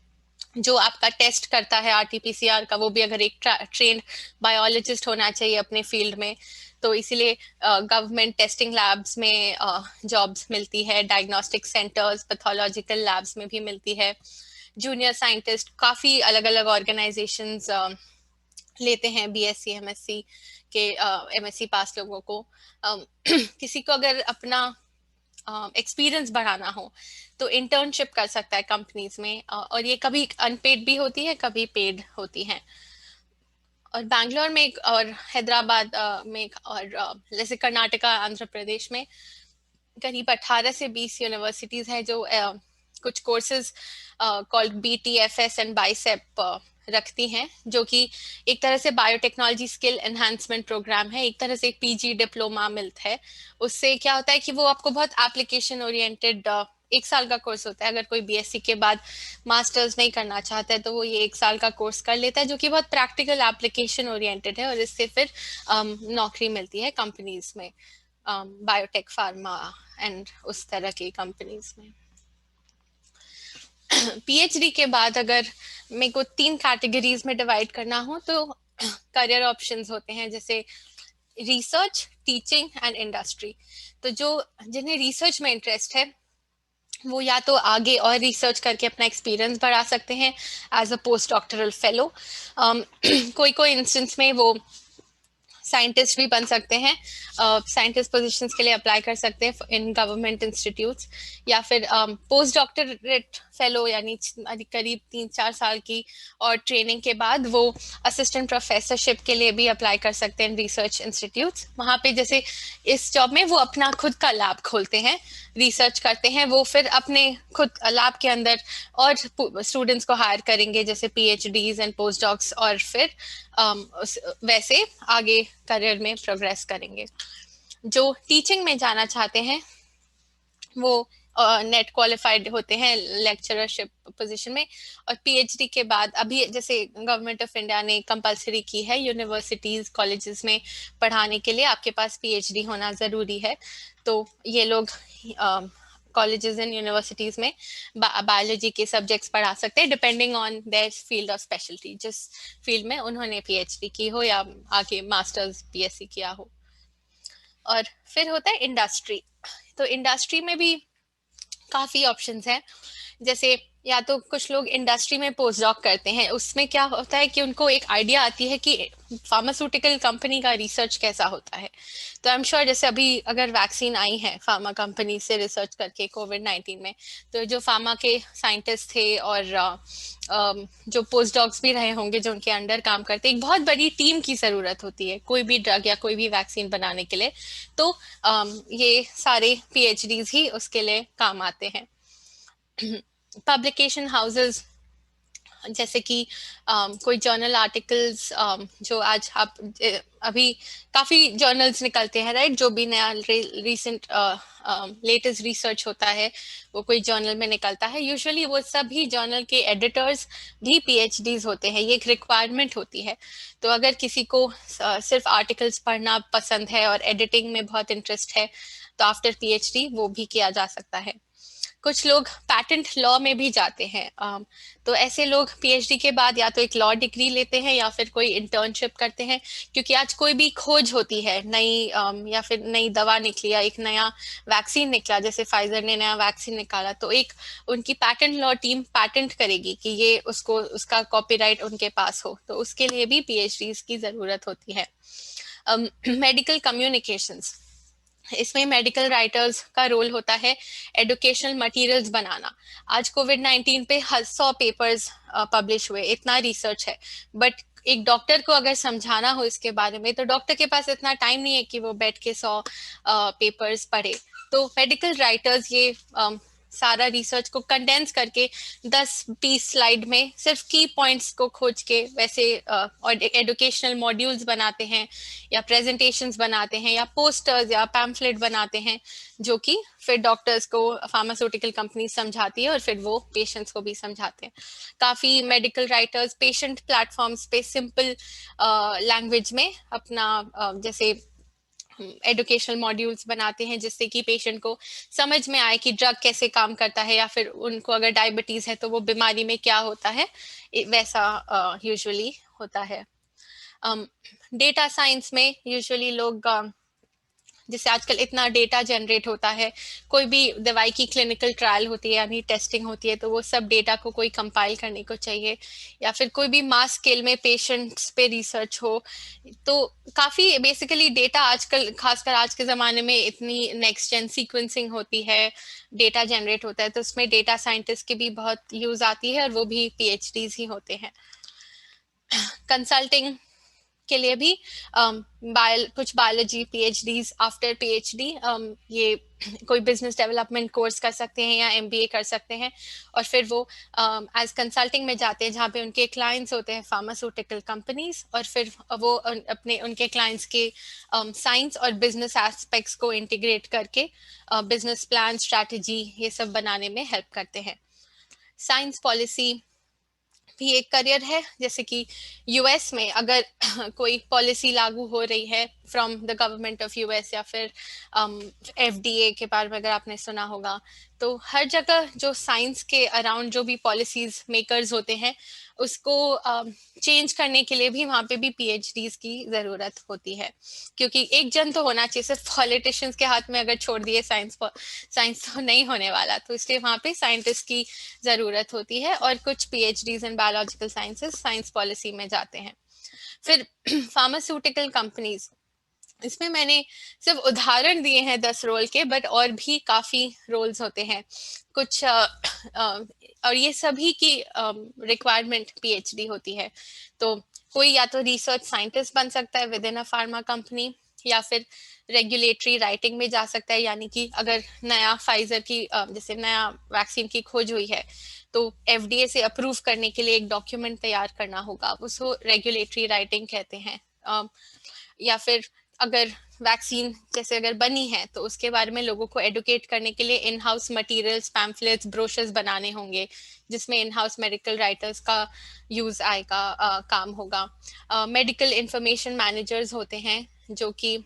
जो आपका टेस्ट करता है आरटीपीसीआर का वो भी अगर एक ट्रेन्ड बायोलॉजिस्ट होना चाहिए अपने फील्ड में। तो इसीलिए गवर्नमेंट टेस्टिंग लैब्स में जॉब्स मिलती है, डायग्नोस्टिक सेंटर्स पैथोलॉजिकल लैब्स में भी मिलती है। जूनियर साइंटिस्ट काफी अलग अलग ऑर्गेनाइजेशंस लेते हैं बीएससी एमएससी के एमएससी पास लोगों को। किसी को अगर अपना एक्सपीरियंस बढ़ाना हो तो इंटर्नशिप कर सकता है कंपनीज में, और ये कभी अनपेड भी होती है कभी पेड होती हैं। और बैंगलोर में और हैदराबाद में और जैसे कर्नाटका आंध्र प्रदेश में करीब 18 से 20 यूनिवर्सिटीज हैं जो कुछ courses called BTFS and bicep रखती हैं, जो कि एक तरह से बायोटेक्नोलॉजी स्किल एनहांसमेंट प्रोग्राम है, एक तरह से एक पीजी डिप्लोमा मिलता है। उससे क्या होता है कि वो आपको बहुत एप्लीकेशन ओरिएंटेड 1 साल का कोर्स होता है। अगर कोई बीएससी के बाद मास्टर्स नहीं करना चाहता है तो वो ये 1 साल का कोर्स कर लेता है, जो कि बहुत प्रैक्टिकल एप्लीकेशन ओरिएंटेड है, और इससे फिर नौकरी मिलती है कंपनीज में, बायोटेक फार्मा एंड उस तरह की कंपनीज में। पीएचडी के बाद अगर मेरे को 3 कैटेगरीज में डिवाइड करना हो तो करियर ऑप्शंस होते हैं, जैसे रिसर्च, टीचिंग एंड इंडस्ट्री। तो जो जिन्हें रिसर्च में इंटरेस्ट है वो या तो आगे और रिसर्च करके अपना एक्सपीरियंस बढ़ा सकते हैं as a post doctoral fellow. कोई कोई इंस्टेंस में वो साइंटिस्ट भी बन सकते हैं, साइंटिस्ट पोजीशंस के लिए अप्लाई कर सकते हैं इन गवर्नमेंट इंस्टीट्यूट्स, या फिर पोस्ट डॉक्टरेट फेलो यानी करीब 3-4 साल की और ट्रेनिंग के बाद वो असिस्टेंट प्रोफेसरशिप के लिए भी अप्लाई कर सकते हैं रिसर्च इंस्टीट्यूट्स। वहाँ पे जैसे इस जॉब में वो अपना खुद का लैब खोलते हैं, रिसर्च करते हैं, वो फिर अपने खुद लैब के अंदर और स्टूडेंट्स को हायर करेंगे जैसे पीएचडीज एंड पोस्ट डॉक्स, और फिर वैसे आगे करियर में प्रोग्रेस करेंगे। जो टीचिंग में जाना चाहते हैं वो नेट क्वालिफाइड होते हैं लेक्चरशिप पोजीशन में, और पीएचडी के बाद अभी जैसे गवर्नमेंट ऑफ इंडिया ने कंपलसरी की है यूनिवर्सिटीज कॉलेजेस में पढ़ाने के लिए आपके पास पीएचडी होना जरूरी है। तो ये लोग कॉलेजेस एंड यूनिवर्सिटीज में बायोलॉजी के सब्जेक्ट्स पढ़ा सकते हैं depending on their field of speciality, जिस फील्ड में उन्होंने पीएचडी की हो या आगे मास्टर्स बीएससी किया हो। और फिर होता है इंडस्ट्री। तो इंडस्ट्री में भी काफी ऑप्शंस हैं, जैसे या तो कुछ लोग इंडस्ट्री में पोस्ट डॉक करते हैं, उसमें क्या होता है कि उनको एक आइडिया आती है कि फार्मास्यूटिकल कंपनी का रिसर्च कैसा होता है। तो आई एम श्योर जैसे अभी अगर वैक्सीन आई है फार्मा कंपनी से रिसर्च करके कोविड-19 में, तो जो फार्मा के साइंटिस्ट थे और जो पोस्ट डॉक्स भी रहे होंगे जो उनके अंडर काम करते, एक बहुत बड़ी टीम की जरूरत होती है कोई भी ड्रग या कोई भी वैक्सीन बनाने के लिए। तो ये सारे पीएचडीज ही उसके लिए काम आते हैं। पब्लिकेशन हाउसेस जैसे कि कोई जर्नल आर्टिकल्स, जो आज आप अभी काफी जर्नल्स निकलते हैं राइट, जो भी नया रीसेंट लेटेस्ट रिसर्च होता है वो कोई जर्नल में निकलता है। यूजुअली वो सभी जर्नल के एडिटर्स भी पीएचडीज होते हैं, ये एक रिक्वायरमेंट होती है। तो अगर किसी को सिर्फ आर्टिकल्स पढ़ना पसंद है और एडिटिंग में बहुत इंटरेस्ट है तो आफ्टर पीएचडी वो भी किया जा सकता है। कुछ लोग पैटेंट लॉ में भी जाते हैं, तो ऐसे लोग पीएचडी के बाद या तो एक लॉ डिग्री लेते हैं या फिर कोई इंटर्नशिप करते हैं, क्योंकि आज कोई भी खोज होती है नई, या फिर नई दवा निकली या एक नया वैक्सीन निकला, जैसे फाइजर ने नया वैक्सीन निकाला, तो एक उनकी पैटेंट लॉ टीम पैटेंट करेगी कि ये उसको उसका कॉपीराइट उनके पास हो, तो उसके लिए भी पीएचडी की जरूरत होती है। मेडिकल कम्युनिकेशंस, इसमें मेडिकल राइटर्स का रोल होता है एजुकेशनल मटेरियल्स बनाना। आज कोविड-19 पे 100 पेपर्स पब्लिश हुए, इतना रिसर्च है, बट एक डॉक्टर को अगर समझाना हो इसके बारे में तो डॉक्टर के पास इतना टाइम नहीं है कि वो बैठ के 100 पेपर्स पढ़े। तो मेडिकल राइटर्स ये सारा रिसर्च को कंडेंस करके 10-20 स्लाइड में सिर्फ की पॉइंट्स को खोज के वैसे और एजुकेशनल मॉड्यूल्स बनाते हैं या प्रेजेंटेशंस बनाते हैं या पोस्टर्स या पैम्फलेट बनाते हैं, जो कि फिर डॉक्टर्स को फार्मास्यूटिकल कंपनी समझाती है और फिर वो पेशेंट्स को भी समझाते हैं। काफ़ी मेडिकल राइटर्स पेशेंट प्लेटफॉर्म्स पे सिंपल लैंग्वेज में अपना जैसे एजुकेशनल मॉड्यूल्स बनाते हैं, जिससे कि पेशेंट को समझ में आए कि ड्रग कैसे काम करता है, या फिर उनको अगर डायबिटीज है तो वो बीमारी में क्या होता है, वैसा यूजुअली होता है। डेटा साइंस में यूजुअली लोग जैसे आजकल इतना डेटा जनरेट होता है, कोई भी दवाई की क्लिनिकल ट्रायल होती है यानी टेस्टिंग होती है, तो वो सब डेटा को कोई कंपाइल करने को चाहिए, या फिर कोई भी मास स्केल में पेशेंट्स पे रिसर्च हो, तो काफ़ी बेसिकली डेटा आजकल खासकर आज के ज़माने में इतनी नेक्स्ट जेन सीक्वेंसिंग होती है, डेटा जनरेट होता है, तो उसमें डेटा साइंटिस्ट की भी बहुत यूज़ आती है और वो भी PhDs ही होते हैं। कंसल्टिंग के लिए भी कुछ बायोलॉजी PhDs आफ्टर PhD ये कोई बिजनेस डेवलपमेंट कोर्स कर सकते हैं या MBA कर सकते हैं, और फिर वो एज कंसल्टिंग में जाते हैं जहाँ पे उनके क्लाइंट्स होते हैं फार्मास्यूटिकल कंपनीज, और फिर वो अपने उनके क्लाइंट्स के साइंस और बिजनेस एस्पेक्ट्स को इंटीग्रेट करके बिजनेस प्लान स्ट्रैटेजी ये सब बनाने में हेल्प करते हैं। साइंस पॉलिसी भी एक करियर है, जैसे कि US में अगर कोई पॉलिसी लागू हो रही है from the government of US, या फिर FDA के बारे में अगर आपने सुना होगा, तो हर जगह जो साइंस के अराउंड जो भी पॉलिसीज मेकर्स होते हैं उसको चेंज करने के लिए भी वहाँ पे भी PhDs की ज़रूरत होती है, क्योंकि एक जन तो होना चाहिए, सिर्फ पॉलिटिशियंस के हाथ में अगर छोड़ दिए साइंस तो नहीं होने वाला, तो इसलिए वहाँ पे साइंटिस्ट की ज़रूरत होती है, और कुछ PhDs in biological sciences science policy में जाते हैं। फिर फार्मास्यूटिकल कंपनीज, इसमें मैंने सिर्फ उदाहरण दिए हैं 10 रोल के, बट और भी काफ़ी रोल्स होते हैं कुछ और ये सभी की रिक्वायरमेंट PhD होती है, तो कोई या तो रिसर्च साइंटिस्ट बन सकता है with in a pharma company, या फिर रेगुलेटरी राइटिंग में जा सकता है, यानी कि अगर नया फाइजर की जैसे नया वैक्सीन की खोज हुई है तो FDA से अप्रूव करने के लिए एक डॉक्यूमेंट तैयार करना होगा, उसको रेगुलेटरी राइटिंग कहते हैं। या फिर अगर वैक्सीन जैसे अगर बनी है तो उसके बारे में लोगों को एडुकेट करने के लिए in house materials, pamphlets, brochures बनाने होंगे, जिसमें इन हाउस मेडिकल राइटर्स का यूज आएगा, काम होगा। मेडिकल इंफॉर्मेशन मैनेजर्स होते हैं, जो कि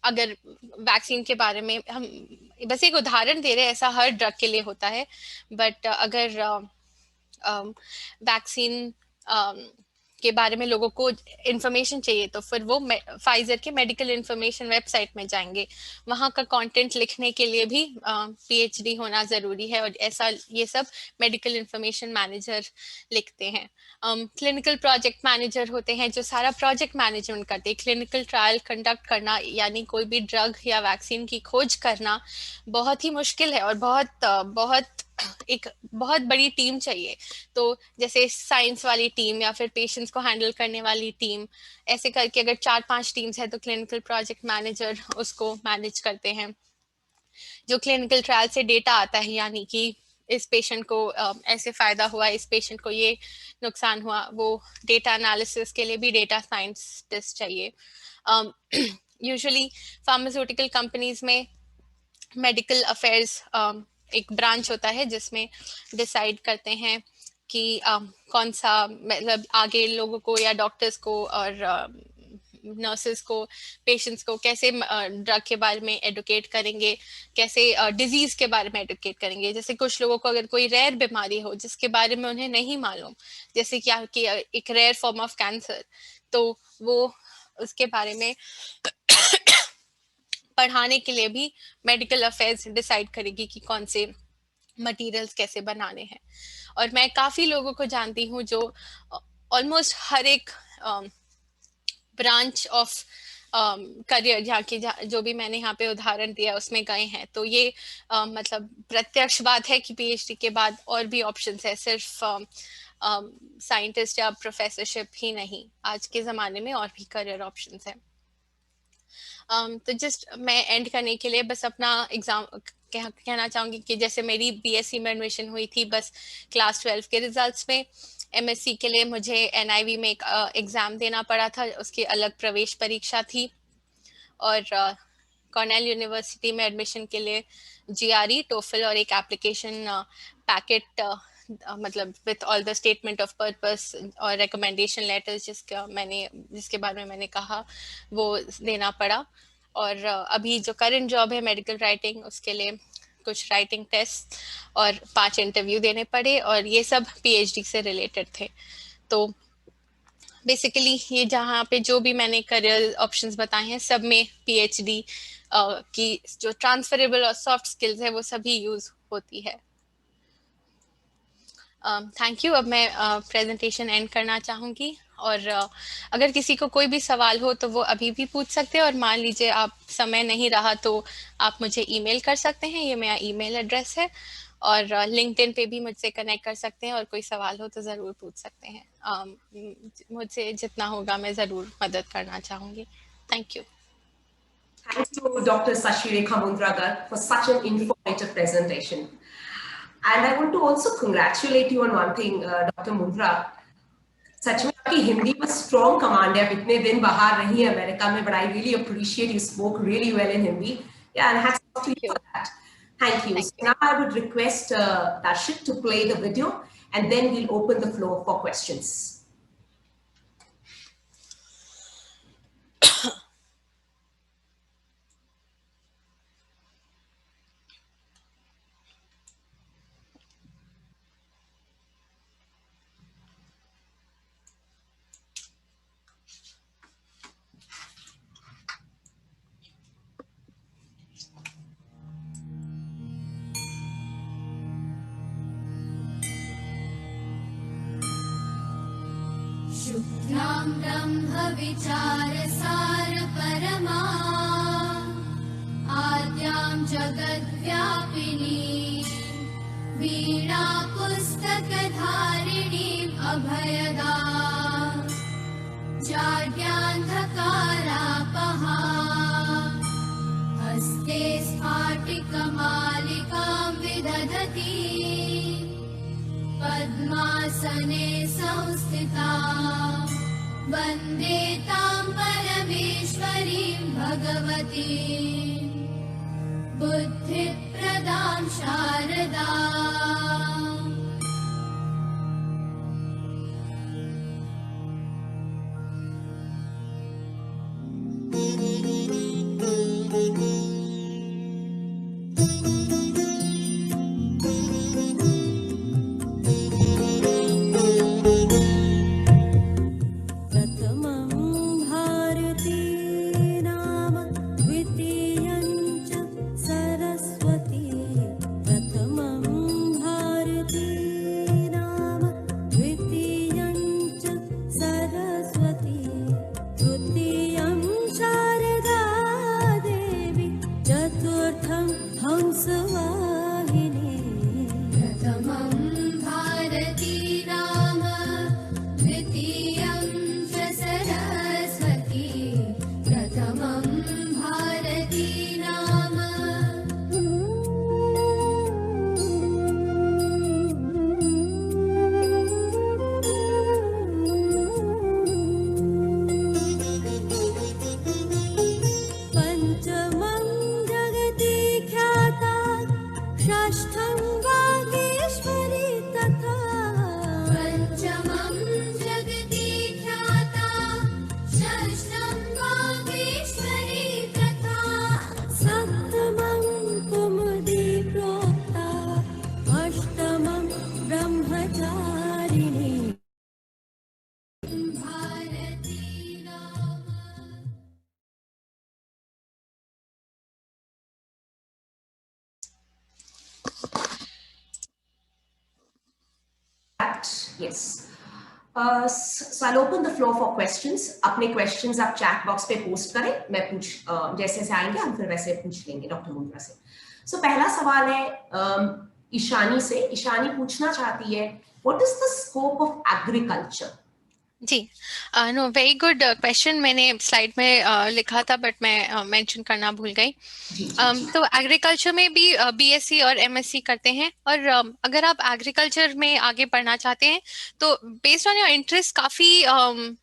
अगर वैक्सीन के बारे में, हम बस एक उदाहरण दे रहे हैं, ऐसा हर ड्रग के लिए होता है, बट अगर वैक्सीन के बारे में लोगों को इंफॉर्मेशन चाहिए तो फिर वो फाइजर के मेडिकल इंफॉर्मेशन वेबसाइट में जाएंगे, वहाँ का कंटेंट लिखने के लिए भी PhD होना ज़रूरी है, और ऐसा ये सब मेडिकल इंफॉर्मेशन मैनेजर लिखते हैं। क्लिनिकल प्रोजेक्ट मैनेजर होते हैं जो सारा प्रोजेक्ट मैनेजमेंट करते हैं। क्लिनिकल ट्रायल कंडक्ट करना यानी कोई भी ड्रग या वैक्सीन की खोज करना बहुत ही मुश्किल है, और एक बहुत बड़ी टीम चाहिए, तो जैसे साइंस वाली टीम या फिर पेशेंट्स को हैंडल करने वाली टीम, ऐसे करके अगर 4-5 टीम्स है तो क्लिनिकल प्रोजेक्ट मैनेजर उसको मैनेज करते हैं। जो क्लिनिकल ट्रायल से डेटा आता है, यानी कि इस पेशेंट को ऐसे फायदा हुआ, इस पेशेंट को ये नुकसान हुआ, वो डेटा एनालिसिस के लिए भी डेटा साइंटिस्ट चाहिए। यूजुअली फार्मास्यूटिकल कंपनीज में मेडिकल अफेयर्स एक ब्रांच होता है जिसमें डिसाइड करते हैं कि कौन सा, मतलब आगे लोगों को या डॉक्टर्स को और नर्सेस को, पेशेंट्स को कैसे ड्रग के बारे में एडुकेट करेंगे, कैसे डिजीज के बारे में एडुकेट करेंगे। जैसे कुछ लोगों को अगर कोई रेयर बीमारी हो जिसके बारे में उन्हें नहीं मालूम, जैसे क्या कि एक रेयर फॉर्म ऑफ कैंसर, तो वो उसके बारे में पढ़ाने के लिए भी मेडिकल अफेयर्स डिसाइड करेगी कि कौन से मटेरियल्स कैसे बनाने हैं। और मैं काफ़ी लोगों को जानती हूँ जो ऑलमोस्ट हर एक ब्रांच ऑफ करियर यहाँ की जो भी मैंने यहाँ पे उदाहरण दिया उसमें गए हैं, तो ये मतलब प्रत्यक्ष बात है कि PhD के बाद और भी ऑप्शंस है, सिर्फ साइंटिस्ट या प्रोफेसरशिप ही नहीं, आज के ज़माने में और भी करियर ऑप्शंस है। तो जस्ट मैं एंड करने के लिए बस अपना एग्जाम कहना चाहूँगी कि जैसे मेरी बीएससी में एडमिशन हुई थी बस क्लास 12 के रिजल्ट्स में, एमएससी के लिए मुझे एनआईवी में एक एग्ज़ाम देना पड़ा था, उसकी अलग प्रवेश परीक्षा थी, और कॉर्नेल यूनिवर्सिटी में एडमिशन के लिए जीआरई, टोफल और एक एप्लीकेशन पैकेट मतलब with all the statement of purpose और रिकमेंडेशन लेटर्स जिसके बारे में मैंने कहा वो देना पड़ा। और अभी जो करंट जॉब है मेडिकल राइटिंग, उसके लिए कुछ राइटिंग टेस्ट और 5 इंटरव्यू देने पड़े, और ये सब पीएचडी से रिलेटेड थे। तो बेसिकली ये जहाँ पे जो भी मैंने करियर ऑप्शंस बताए हैं सब में पीएचडी की जो ट्रांसफरेबल और सॉफ्ट स्किल्स है वो सभी यूज होती है। Thank you. अब मैं प्रेजेंटेशन एंड करना चाहूँगी, और अगर किसी को कोई भी सवाल हो तो वो अभी भी पूछ सकते हैं, और मान लीजिए आप समय नहीं रहा तो आप मुझे ईमेल कर सकते हैं, ये मेरा ईमेल एड्रेस है, और लिंक्डइन पे भी मुझसे कनेक्ट कर सकते हैं, और कोई सवाल हो तो ज़रूर पूछ सकते हैं। मुझसे जितना होगा मैं ज़रूर मदद करना चाहूँगी। Thank you. Thank you, Dr. Sashireka Mundragar, for such an informative presentation. And I want to also congratulate you on one thing, Dr. Mundra. सच में आपकी हिंदी में strong command है। आप इतने दिन बाहर रही हैं अमेरिका में, but I really appreciate you spoke really well in Hindi. Yeah, and hats off to you for that. Thank you. So now I would request Darshit to play the video, and then we'll open the floor for questions. शुक्लां ब्रह्मविचारसार परमा आद्यां जगद्व्यापिनी वीणापुस्तकधारिणीम् अभयदां जाड्यान्धकारापहा हस्ते स्फाटिकमालिकां विदधती पद्मासने संस्थिता वन्दे तां परमेश्वरीं भगवतीं बुद्धिप्रदां शारदाम्। Yes. So I'll open the floor for questions. अपने questions आप chat box पे post करें, मैं जैसे से आएंगे हम फिर वैसे पूछ लेंगे डॉक्टर मुंद्रा से। So पहला सवाल है ईशानी से। ईशानी पूछना चाहती है, what is the scope of agriculture? जी, नो वेरी गुड क्वेश्चन। मैंने स्लाइड में लिखा था बट मैं मेंशन करना भूल गई। जी तो एग्रीकल्चर में भी बीएससी और एमएससी करते हैं, और अगर आप एग्रीकल्चर में आगे बढ़ना चाहते हैं तो बेस्ड ऑन योर इंटरेस्ट काफ़ी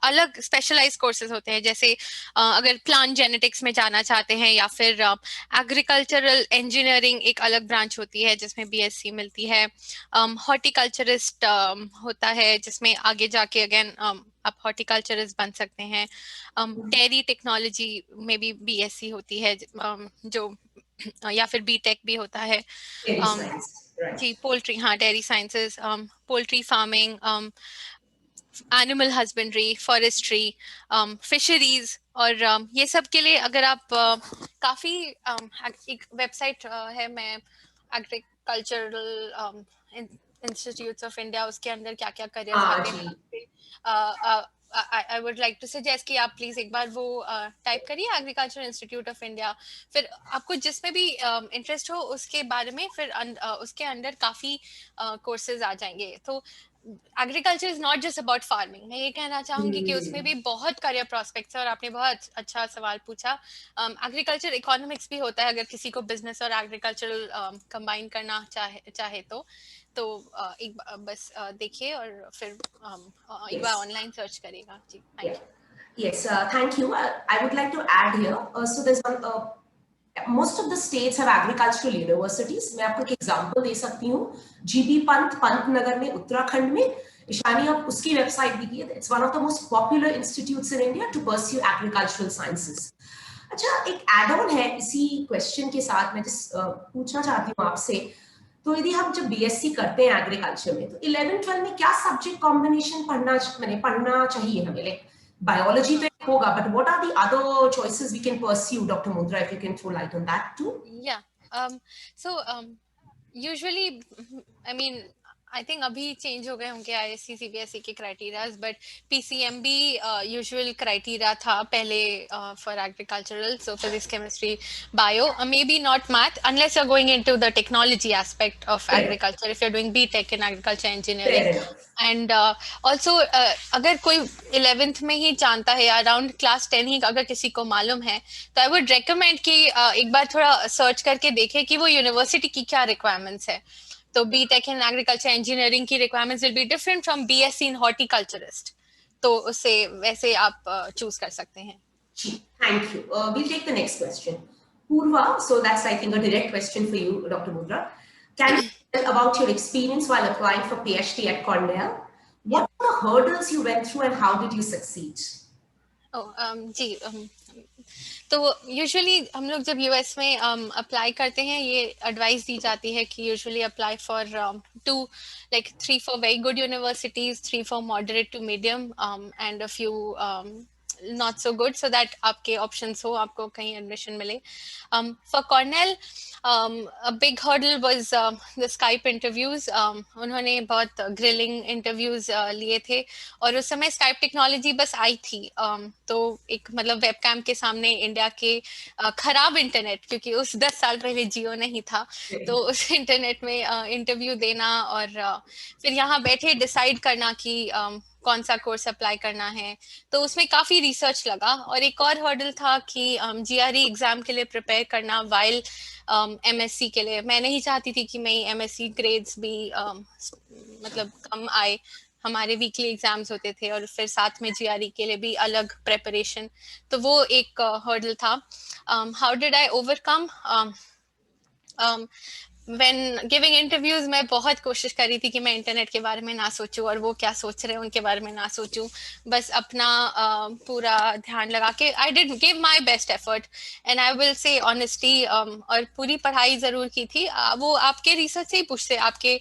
अलग स्पेशलाइज कोर्सेज होते हैं। जैसे अगर प्लांट जेनेटिक्स में जाना चाहते हैं, या फिर एग्रीकल्चरल इंजीनियरिंग एक अलग ब्रांच होती है जिसमें बीएससी मिलती है। हॉर्टिकल्चरिस्ट होता है जिसमें आगे जाके अगेन आप हॉर्टिकल्चरिस्ट बन सकते हैं। डेयरी टेक्नोलॉजी में भी बीएससी होती है, जो या फिर बीटेक भी होता है। Very um, science, right. जी, पोल्ट्री, हाँ, dairy sciences, poultry farming, animal husbandry, forestry, fisheries, और ये सब के लिए अगर आप काफ़ी एक वेबसाइट है, मैं एग्रीकल्चरल इंस्टीट्यूट्स ऑफ इंडिया, उसके अंदर क्या क्या करियर्स हाँ आते जी। हैं, I would like to suggest कि आप प्लीज एक बार वो टाइप करिए, एग्रीकल्चर इंस्टीट्यूट ऑफ इंडिया। फिर आपको जिसमें भी इंटरेस्ट हो उसके बारे में, फिर उसके अंदर काफ़ी कोर्सेज आ जाएंगे। तो agriculture is not just about farming. मैं ये कहना चाहूंगी कि उसमें भी बहुत करियर प्रोस्पेक्ट्स है। और आपने बहुत अच्छा सवाल पूछा। एग्रीकल्चर इकोनॉमिक्स भी होता है, अगर किसी को बिजनेस और एग्रीकल्चरल कंबाइन करना चाहे तो बस देखिए, और फिर एक बार Yes. ऑनलाइन सर्च करेगा। जी, Yeah. Thank you. Yes, thank you. I would like to add here. So there's one. Most of the states have agricultural universities. मैं आपको एक एग्जांपल दे सकती हूँ। जीबी पंत पंतनगर में, उत्तराखंड में। ईशानी, आप उसकी वेबसाइट देखिए। It's one of the most popular institutes in India to pursue agricultural sciences. अच्छा, एक एड ऑन है इसी क्वेश्चन के साथ, मैं जिस पूछना चाहती हूँ आपसे। तो यदि हम जब बीएससी करते हैं एग्रीकल्चर में, तो 11-12 में क्या सब्जेक्ट कॉम्बिनेशन पढ़ना चाहिए हमें? लाइक biology तो एक होगा, but what are the other choices we can pursue, Dr. Mundra, if you can throw light on that too? Yeah. So usually, I mean, I think अभी चेंज हो गए होंगे आईएससी सीबीएसई के criterias, but PCMB usual criteria था पहले for agricultural, so physics, chemistry, bio, may be not math, unless you are going into the technology aspect of agriculture, if you are doing BTech in agriculture engineering. And also अगर कोई 11th में ही जानता है, around class 10 ही अगर किसी को मालूम है, तो आई वुड रेकमेंड कि एक बार थोड़ा सर्च करके देखें कि वो यूनिवर्सिटी की क्या रिक्वायरमेंट्स है। तो बीटेक इन एग्रीकल्चर इंजीनियरिंग की requirements will be different from BSc in horticulturist, तो उससे वैसे आप चूज कर सकते हैं। Thank you. We'll take the next question. Purva, so that's, I think, a direct question for you, Dr. Mundra. Can you tell about your experience while applying for PhD at Cornell? What were the hurdles you went through and how did you succeed? जी, तो usually हम लोग जब US में apply करते हैं, ये advice दी जाती है कि usually apply for 3-4 very good universities, 3 for moderate to medium, and a few not so good, so that आपके options हो, आपको कहीं admission मिले. For Cornell, a big hurdle was the Skype interviews. उन्होंने बहुत grilling interviews लिए थे, और उस समय Skype टेक्नोलॉजी बस आई थी, तो एक मतलब वेबकैम के सामने इंडिया के खराब इंटरनेट, क्योंकि उस 10 साल पहले जियो नहीं था, तो उस इंटरनेट में इंटरव्यू देना, और फिर यहाँ बैठे डिसाइड करना कि कौन सा कोर्स अप्लाई करना है, तो उसमें काफी रिसर्च लगा। और एक और हर्डल था कि जीआरई एग्जाम के लिए प्रिपेयर करना वाइल एमएससी के लिए। मैं नहीं चाहती थी कि मेरी एमएससी ग्रेड्स भी मतलब कम आए। हमारे वीकली एग्जाम्स होते थे, और फिर साथ में जीआरई के लिए भी अलग प्रेपरेशन, तो वो एक हर्डल था। How did I overcome? When giving interviews, मैं बहुत कोशिश कर रही थी कि मैं इंटरनेट के बारे में ना सोचूं, और वो क्या सोच रहे हैं उनके बारे में ना सोचूं, बस अपना पूरा ध्यान लगा के I did give my best effort, and I will say honestly, और पूरी पढ़ाई जरूर की थी। वो आपके रिसर्च से ही पूछते, आपके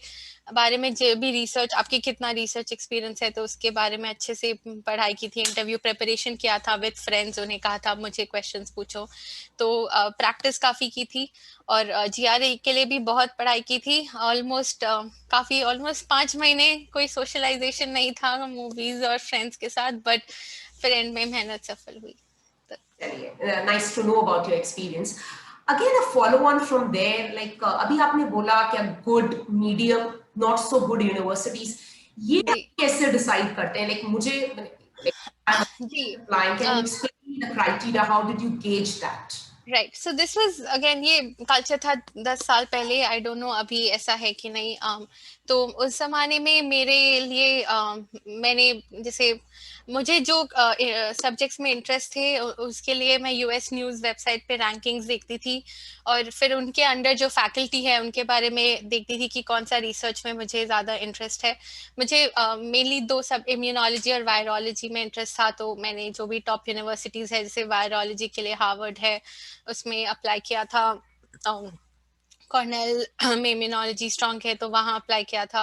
बारे में जो भी रिसर्च, आपकी कितना रिसर्च एक्सपीरियंस है, तो उसके बारे में अच्छे से पढ़ाई की थी, इंटरव्यू प्रिपरेशन किया था विद फ्रेंड्स, उन्हें कहा था मुझे क्वेश्चंस पूछो, तो प्रैक्टिस काफ़ी की थी। और जीआरई के लिए भी बहुत पढ़ाई की थी, ऑलमोस्ट 5 महीने कोई सोशलाइजेशन नहीं था मूवीज और फ्रेंड्स के साथ, बट फिर एंड में मेहनत सफल हुई। Nice to know about your experience. Again, a follow-on from there, like अभी आपने बोला क्या good, medium, not so good universities. ये आप जी कैसे डिसाइड करते हैं? लाइक मुझे जी applying, can you explain me the criteria? How did you gauge that? Right so this was again, ये कल्चर था 10 साल पहले, आई डोंट नो अभी ऐसा है कि नहीं। तो उस जमाने में मेरे लिए मैंने जैसे मुझे जो सब्जेक्ट्स में इंटरेस्ट थे उसके लिए मैं यूएस न्यूज़ वेबसाइट पे रैंकिंग्स देखती थी, और फिर उनके अंडर जो फैकल्टी है उनके बारे में देखती थी कि कौन सा रिसर्च में मुझे ज़्यादा इंटरेस्ट है। मुझे मेनली दो सब, इम्यूनोलॉजी और वायरोलॉजी में इंटरेस्ट था, तो मैंने जो भी टॉप यूनिवर्सिटीज़ है जैसे वायरोलॉजी के लिए हार्वर्ड है उसमें अप्लाई किया था। कॉर्नेल में इम्यूनोलॉजी स्ट्रॉन्ग है तो वहाँ अप्लाई किया था।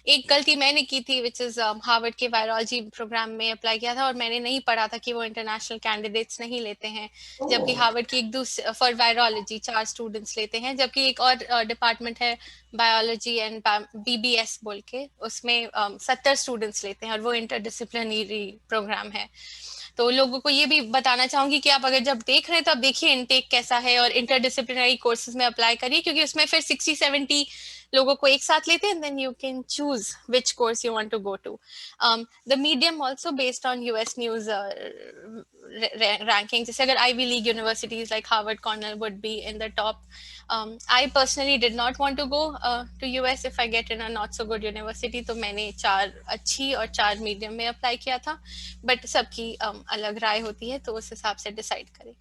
एक गलती मैंने की थी विच इज़ हार्वर्ड के वायरोलॉजी प्रोग्राम में अप्लाई किया था और मैंने नहीं पढ़ा था कि वो इंटरनेशनल कैंडिडेट्स नहीं लेते हैं, जबकि Oh, हार्वर्ड की एक दूसरे फॉर वायरोलॉजी 4 स्टूडेंट्स लेते हैं, जबकि एक और डिपार्टमेंट है बायोलॉजी एंड बीबीएस बोल के, उसमें 70 स्टूडेंट्स लेते हैं और वो इंटरडिसिप्लिनरी प्रोग्राम है। तो लोगों को ये भी बताना चाहूंगी कि आप अगर जब देख रहे हैं तो आप देखिए इनटेक कैसा है और इंटरडिसिप्लिनरी कोर्सेज में अप्लाई करिए, क्योंकि उसमें फिर 60-70 लोगों को एक साथ लेते हैं, then you can choose which course you want to go to. The medium also based on US news ranking, जैसे अगर Ivy League universities like Harvard, Cornell would be in the top. I personally did not want to go to US if I get in a not so good university, तो मैंने 4 अच्छी और 4 medium में apply किया था, but सबकी अलग राय होती है तो उस हिसाब से डिसाइड करें।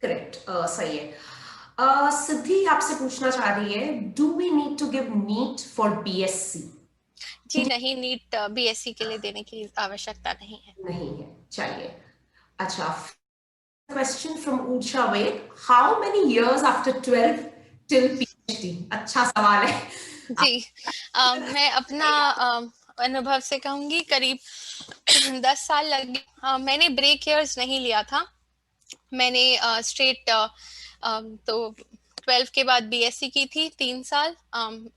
करेक्ट, सही है। सिद्धि आपसे पूछना चाह रही है, do we need to give NEET for BSc? जी नहीं, नीट बीएससी के लिए देने की आवश्यकता नहीं है। नहीं है, चलिए। अच्छा, question from Usha Ved, how many years after 12 till PhD? अच्छा सवाल है। जी मैं अपना अनुभव से कहूंगी करीब 10 साल लगे। मैंने ब्रेक ईयर्स नहीं लिया था, मैंने स्ट्रेट तो 12 के बाद बीएससी की थी 3 साल,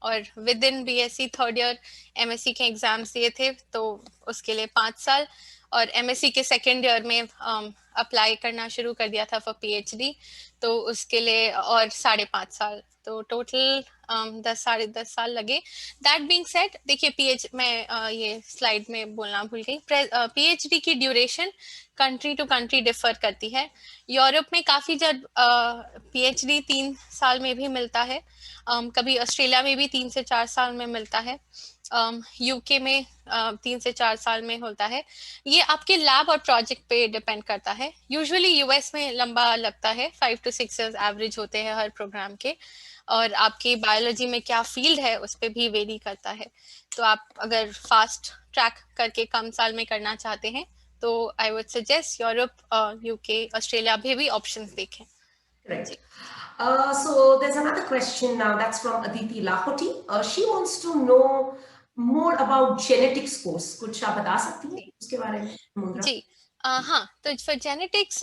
और with in BSc third year MSc के एग्जाम्स दिए थे तो उसके लिए 5 साल, और एमएससी के सेकेंड ईयर में अप्लाई करना शुरू कर दिया था फॉर पीएचडी, तो उसके लिए और 5.5 साल, तो टोटल 10 साढ़े 10 साल लगे। दैट बीइंग सेड, देखिए मैं ये स्लाइड में बोलना भूल गई, पीएचडी की duration country to country differ करती है। यूरोप में काफी जब पीएचडी 3 साल में भी मिलता है, कभी ऑस्ट्रेलिया में भी 3 से 4 साल में मिलता है, यूके में 3 से 4 साल में होता है। ये आपके लैब और प्रोजेक्ट पे डिपेंड करता है। यूजुअली यूएस में लंबा लगता है, 5 to 6 years एवरेज होते हैं हर प्रोग्राम के, और आपकी बायोलॉजी में क्या फील्ड है उस पर भी वेरी करता है। तो आप अगर फास्ट ट्रैक करके कम साल में करना चाहते हैं तो आई would suggest Europe, UK, Australia में भी ऑप्शंस देखें। Correct. Ji So there's another question now that's from Aditi Lahoti. She wants to know more about genetics course. कुछ आप बता सकती हैं उसके बारे में, मुंद्रा? जी हाँ, तो फॉर जेनेटिक्स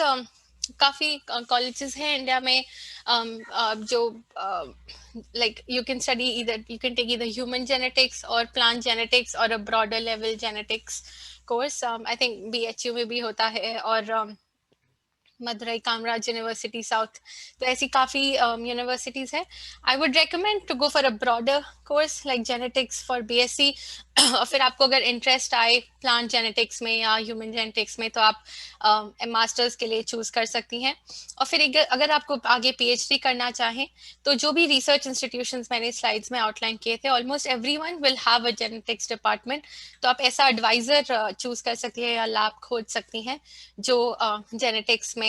काफी कॉलेजेस हैं इंडिया में, जो लाइक यू कैन स्टडी इधर, यू कैन टेक इधर ह्यूमन जेनेटिक्स और प्लांट जेनेटिक्स और a broader level genetics course. I think BHU में भी होता है, और मदुरई कामराज यूनिवर्सिटी साउथ, तो ऐसी काफ़ी यूनिवर्सिटीज़ है। I would recommend to go for a broader course like genetics for BSc, और फिर आपको अगर इंटरेस्ट आए प्लांट जेनेटिक्स में या ह्यूमन जेनेटिक्स में तो आप मास्टर्स के लिए चूज कर सकती हैं। और फिर अगर आपको आगे पीएचडी करना चाहें तो जो भी रिसर्च इंस्टीट्यूशंस मैंने स्लाइड्स में आउटलाइन किए थे, almost everyone will have a genetics department, तो आप ऐसा एडवाइजर चूज कर सकती हैं या लैब खोज सकती हैं जो जेनेटिक्स में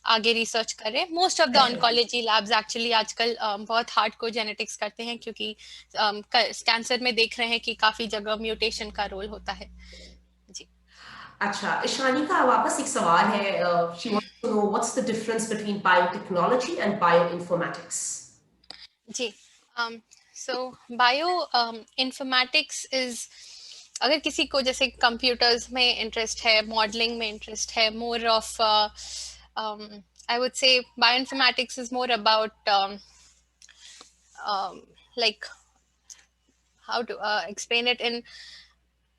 आगे रिसर्च करें। Most of the oncology labs actually आजकल बहुत हार्ड को जेनेटिक्स करते हैं, क्योंकि कैंसर में देख रहे हैं कि काफी जगह म्यूटेशन का रोल होता है। जी अच्छा, ईशानी का वापस एक सवाल है। She wants to know what's the difference between biotechnology and bioinformatics? जी सो बायो इंफॉर्मेटिक्स इज, अगर किसी को जैसे कंप्यूटर्स में इंटरेस्ट है, मॉडलिंग में इंटरेस्ट है, more of I would say bioinformatics is more about like how to explain it in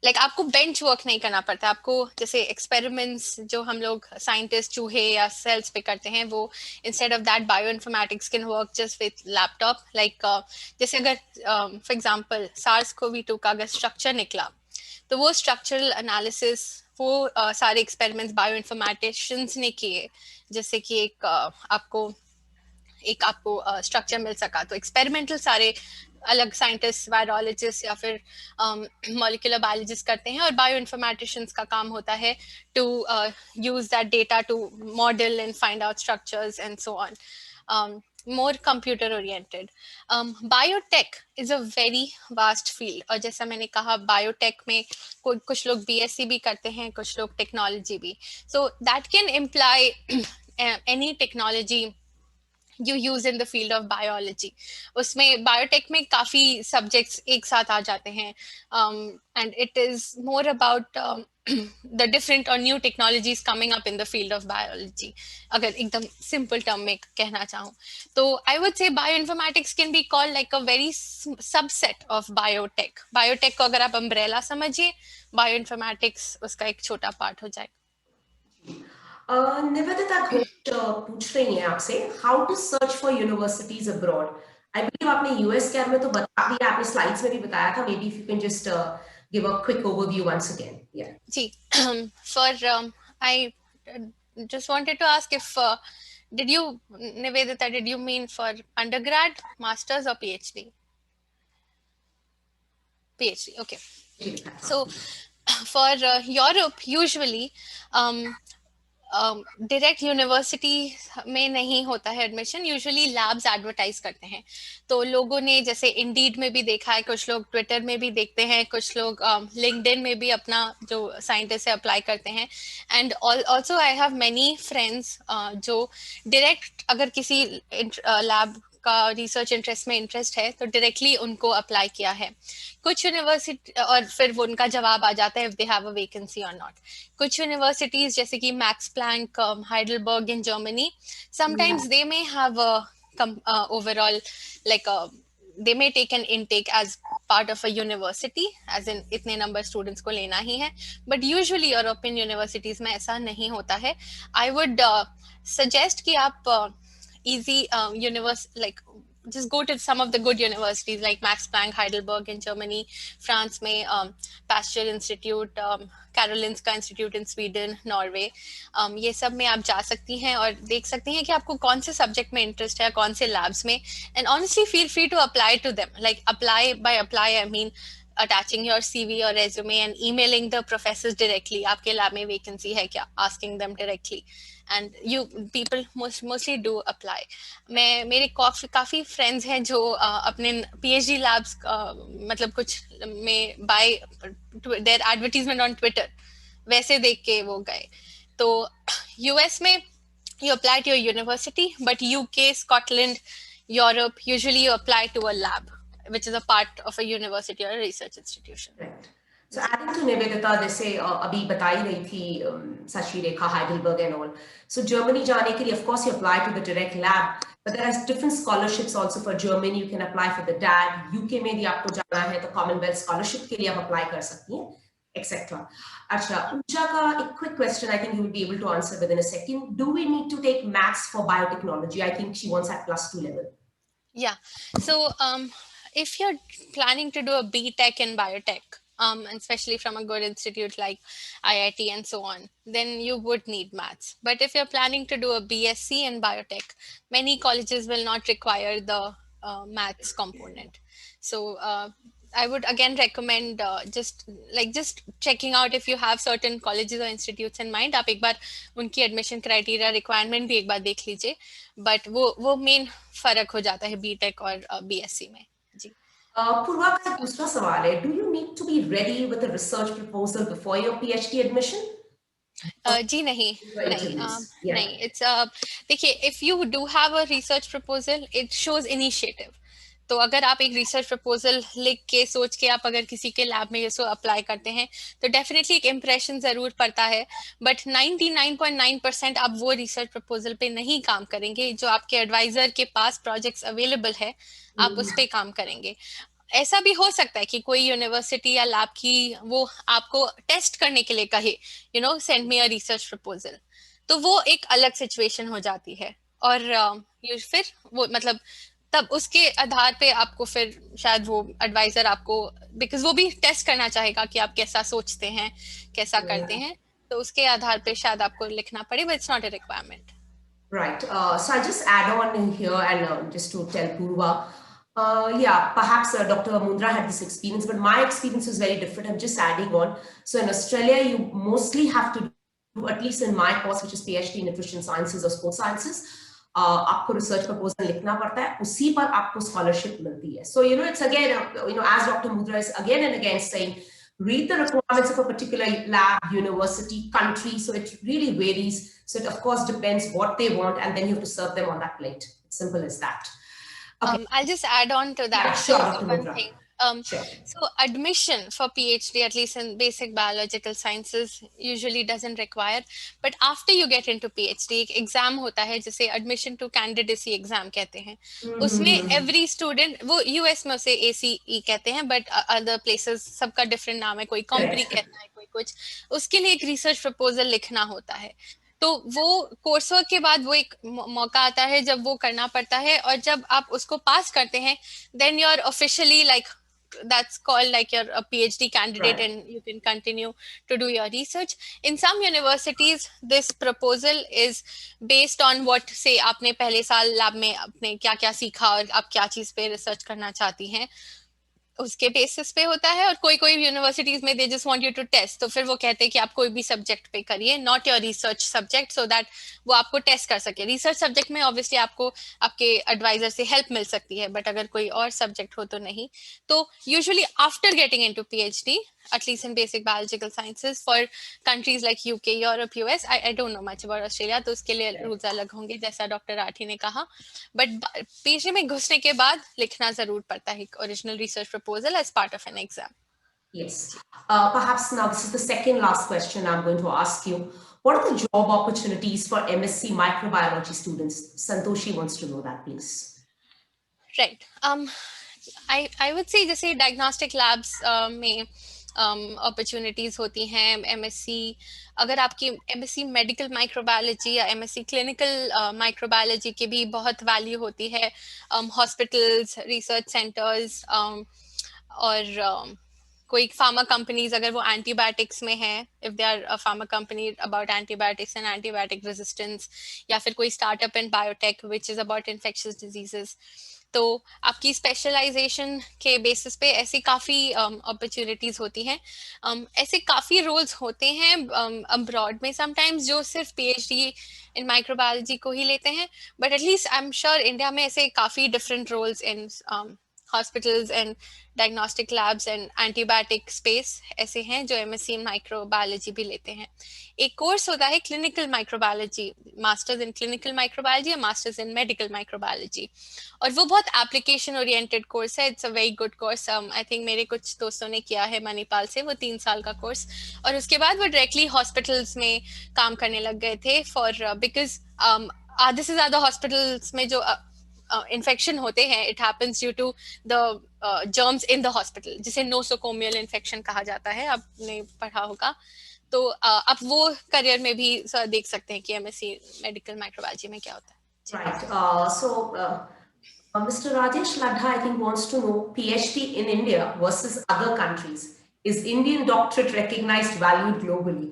like आपको बेंच वर्क नहीं करना पड़ता, आपको जैसे एक्सपेरिमेंट्स जो हम लोग साइंटिस्ट चूहे या सेल्स पे करते हैं, वो instead of that bio informatics can work just with laptop. Like जैसे अगर फॉर एग्जांपल सार्स कोवी 2 का अगर स्ट्रक्चर निकला, तो वो स्ट्रक्चरल एनालिसिस वो सारे एक्सपेरिमेंट्स बायो इन्फॉर्मेटिशियंस ने किए, जैसे कि एक आपको स्ट्रक्चर मिल सका। तो एक्सपेरिमेंटल सारे अलग साइंटिस्ट, वायरोलॉजिस्ट या फिर मॉलिक्यूलर बायोलॉजिस्ट करते हैं, और बायो इन्फॉर्मेटिशियंस का काम होता है to use that data to model and find out structures and so on, more computer oriented. Biotech is a very vast field, और जैसा मैंने कहा biotech में कुछ लोग BSc भी करते हैं, कुछ लोग technology भी, so that can imply any technology you use in the field of biology. उसमें biotech में काफी subjects एक साथ आ जाते हैं, and it is more about the different or new technologies coming up in the field of biology. अगर एकदम simple term में कहना चाहूँ, तो I would say bioinformatics can be called like a very subset of biotech. Biotech को अगर आप umbrella समझिए, bioinformatics उसका एक छोटा part हो जाएगा. निवेदिता घोष पूछ रही हैं आपसे, how to search for universities abroad. I believe आपने यूएस के बारे में तो बता दिया, आपने स्लाइड्स में भी बताया था. Maybe if you can just give a quick overview once again. या जी, for I just wanted to ask if did you, Nivedita, did you mean for undergrad, masters or PhD? PhD, okay. So for Europe usually direct university में नहीं होता है admission, usually labs advertise करते हैं. तो लोगों ने जैसे इंडीड में भी देखा है, कुछ लोग ट्विटर में भी देखते हैं, कुछ लोग लिंक्डइन में भी अपना जो साइंटिस्ट है अप्लाई करते हैं. And also I have many friends जो डायरेक्ट अगर किसी लैब का रिसर्च इंटरेस्ट में इंटरेस्ट है तो डायरेक्टली उनको अप्लाई किया है. कुछ यूनिवर्सिटी और फिर वो उनका जवाब आ जाता है if they have a vacancy और नॉट. कुछ यूनिवर्सिटीज जैसे कि Max Planck, Heidelberg in Germany, sometimes they may have overall like they may take an intake as part of a university, as in इतने number students को लेना ही है, but usually European universities में ऐसा नहीं होता है. I would suggest कि आप easy like just go to some of the good universities like Max Planck, Heidelberg in Germany, France में Pasteur Institute, Karolinska Institute in Sweden, Norway, ये सब में आप जा सकती हैं और देख सकती हैं कि आपको कौन से सब्जेक्ट में इंटरेस्ट है, कौन से लैब्स में. And honestly feel free to apply to them. Like apply by apply I mean attaching your CV or resume and emailing the professors directly, आपके लैब में वैकेंसी है क्या, asking them directly, and you people mostly do apply. मेरे काफी friends हैं जो अपने PhD labs मतलब कुछ में bye there advertisement on Twitter वैसे देख के वो गए. तो US में you apply to your university, but UK, Scotland, Europe, usually you apply to a lab which is a part of a university or a research institution. Right. So adding to Nivedita, जैसे अभी बताई रही थी Sashi Rekha, Heidelberg and all. So Germany जाने के लिए, of course, you apply to the direct lab, but there are different scholarships also for Germany. You can apply for the DAG. UK में भी आपको जाना है तो Commonwealth Scholarship के लिए आप apply कर सकती हैं, etc. अच्छा, Usha का एक quick question, I think you will be able to answer within a second. Do we need to take maths for biotechnology? I think she wants at +2 level. Yeah. So if you're planning to do a BTech in biotech, and especially from a good institute like IIT and so on, then you would need maths. But if you're planning to do a BSc in biotech, many colleges will not require the maths component. So I would again recommend just checking out if you have certain colleges or institutes in mind. आप एक बार उनकी admission criteria requirement भी एक बार देख लीजिए. But वो main फर्क हो जाता है BTech और BSc में. जी. पूर्वा का दूसरा सवाल है, do you need to be ready with a research proposal before your PhD admission? जी नहीं. It's देखिए, if you do have a research proposal, it shows initiative. तो अगर आप एक रिसर्च प्रपोजल लिख के सोच के आप अगर किसी के लैब में इसको अप्लाई करते हैं तो डेफिनेटली एक इम्प्रेशन जरूर पड़ता है, बट 99.9% आप वो रिसर्च प्रपोजल पे नहीं काम करेंगे. जो आपके एडवाइजर के पास प्रोजेक्ट्स अवेलेबल है आप उस पे काम करेंगे. ऐसा भी हो सकता है कि कोई यूनिवर्सिटी या लैब की वो आपको टेस्ट करने के लिए कहे, send me a research proposal, तो वो एक अलग सिचुएशन हो जाती है। और फिर वो मतलब तब उसके आधार पे आपको फिर शायद वो एडवाइजर आपको, बिकॉज वो भी टेस्ट करना चाहेगा कि आप कैसा सोचते हैं, कैसा करते हैं, तो उसके आधार पे शायद आपको लिखना पड़े, but it's not a requirement. Right. So I just add on in here and just to tell Purva, yeah, perhaps Dr. Mundra had this experience, but my experience was very different. I'm just adding on. So in Australia, you mostly have to do, at least in my course, which is PhD in nutrition sciences or sports sciences, आपको research proposal लिखना पड़ता है, उसी पर आपको scholarship मिलती है. So, it's again, as Dr. Mundra is again and again saying, read the requirements of a particular lab, university, country. So it really varies. So it of course depends what they want, and then you have to serve them on that plate. Simple as that. Okay. I'll just add on to that. Yeah, sure, So Dr. one Mundra. thing. Sure. So admission for PhD, at least in basic biological sciences, usually doesn't require. But after you get into PhD, एक exam होता है जिसे admission to candidacy exam कहते हैं. उसमें every student, वो US में उसे ACE कहते हैं, but other places सबका different नाम है, कोई Compre कहता है, कोई कुछ. उसके लिए एक research proposal लिखना होता है. तो वो कोर्स वर्क के बाद वो एक मौका आता है जब वो करना पड़ता है, और जब आप उसको पास करते हैं, then you're officially like, that's called like you're a PhD candidate, Right. and you can continue to do your research. In some universities, this proposal is based on what, say, आपने पहले साल लैब में आपने क्या क्या सीखा और आप क्या चीज पे रिसर्च करना चाहती हैं, उसके बेसिस पे होता है. और कोई कोई यूनिवर्सिटीज में they just want you to test, तो फिर वो कहते हैं कि आप कोई भी सब्जेक्ट पे करिए, not your research subject, so that वो आपको टेस्ट कर सके. रिसर्च सब्जेक्ट में ऑब्वियसली आपको आपके एडवाइजर से हेल्प मिल सकती है, बट अगर कोई और सब्जेक्ट हो तो नहीं. तो usually after getting into PhD, at least in basic biological sciences, for countries like UK, Europe, US, I don't know much about Australia, तो उसके लिए रूल्स अलग होंगे जैसा डॉक्टर राठी ने कहा. बट PhD में घुसने के बाद लिखना जरूर पड़ता है original research proposal as part of an exam. Yes. Perhaps now this is the second last question I'm going to ask you. What are the job opportunities for MSc microbiology students? Santoshi wants to know that, please. Right. I would say जैसे diagnostic labs में opportunities होती हैं. MSc, अगर आपकी MSc medical microbiology या MSc clinical microbiology की भी बहुत वैल्यू होती है. हॉस्पिटल्स, रिसर्च सेंटर्स, और कोई फार्मा कंपनीज अगर वो एंटीबायोटिक्स में है, if they are a pharma company about antibiotics and antibiotic resistance, या फिर कोई startup in biotech which is about infectious diseases, तो आपकी स्पेशलाइजेशन के बेसिस पे ऐसी काफ़ी अपॉर्चुनिटीज़ होती हैं. ऐसे काफ़ी रोल्स होते हैं अब्रॉड में समटाइम्स जो सिर्फ PhD इन माइक्रोबायोलॉजी को ही लेते हैं, but at least I am sure India में ऐसे काफ़ी different roles in hospitals and diagnostic labs and antibiotic space ऐसे हैं जो MSc माइक्रोबायोलॉजी भी लेते हैं. एक कोर्स होता है clinical microbiology, masters in clinical microbiology या मास्टर्स इन मेडिकल माइक्रोबायोलॉजी, और वो बहुत एप्लीकेशन ओरिएंटेड कोर्स है. It's a very good course. I think मेरे कुछ दोस्तों ने किया है मणिपाल से, वो 3 साल का कोर्स, और उसके बाद वो डायरेक्टली हॉस्पिटल्स में काम करने लग गए थे फॉर बिकॉज आधे से ज्यादा हॉस्पिटल्स में जो इन्फेक्शन होते हैं, it happens due to the germs in the hospital, जिसे नोसोकोमियल इन्फेक्शन कहा जाता है, आपने पढ़ा होगा. तो आप वो करियर में भी देख सकते हैं कि MSc मेडिकल माइक्रोबायोलॉजी में क्या होता है. Right. So Mr. Rajesh Ladha, I think, wants to know PhD in India versus other countries. Is Indian doctorate recognized, valued globally?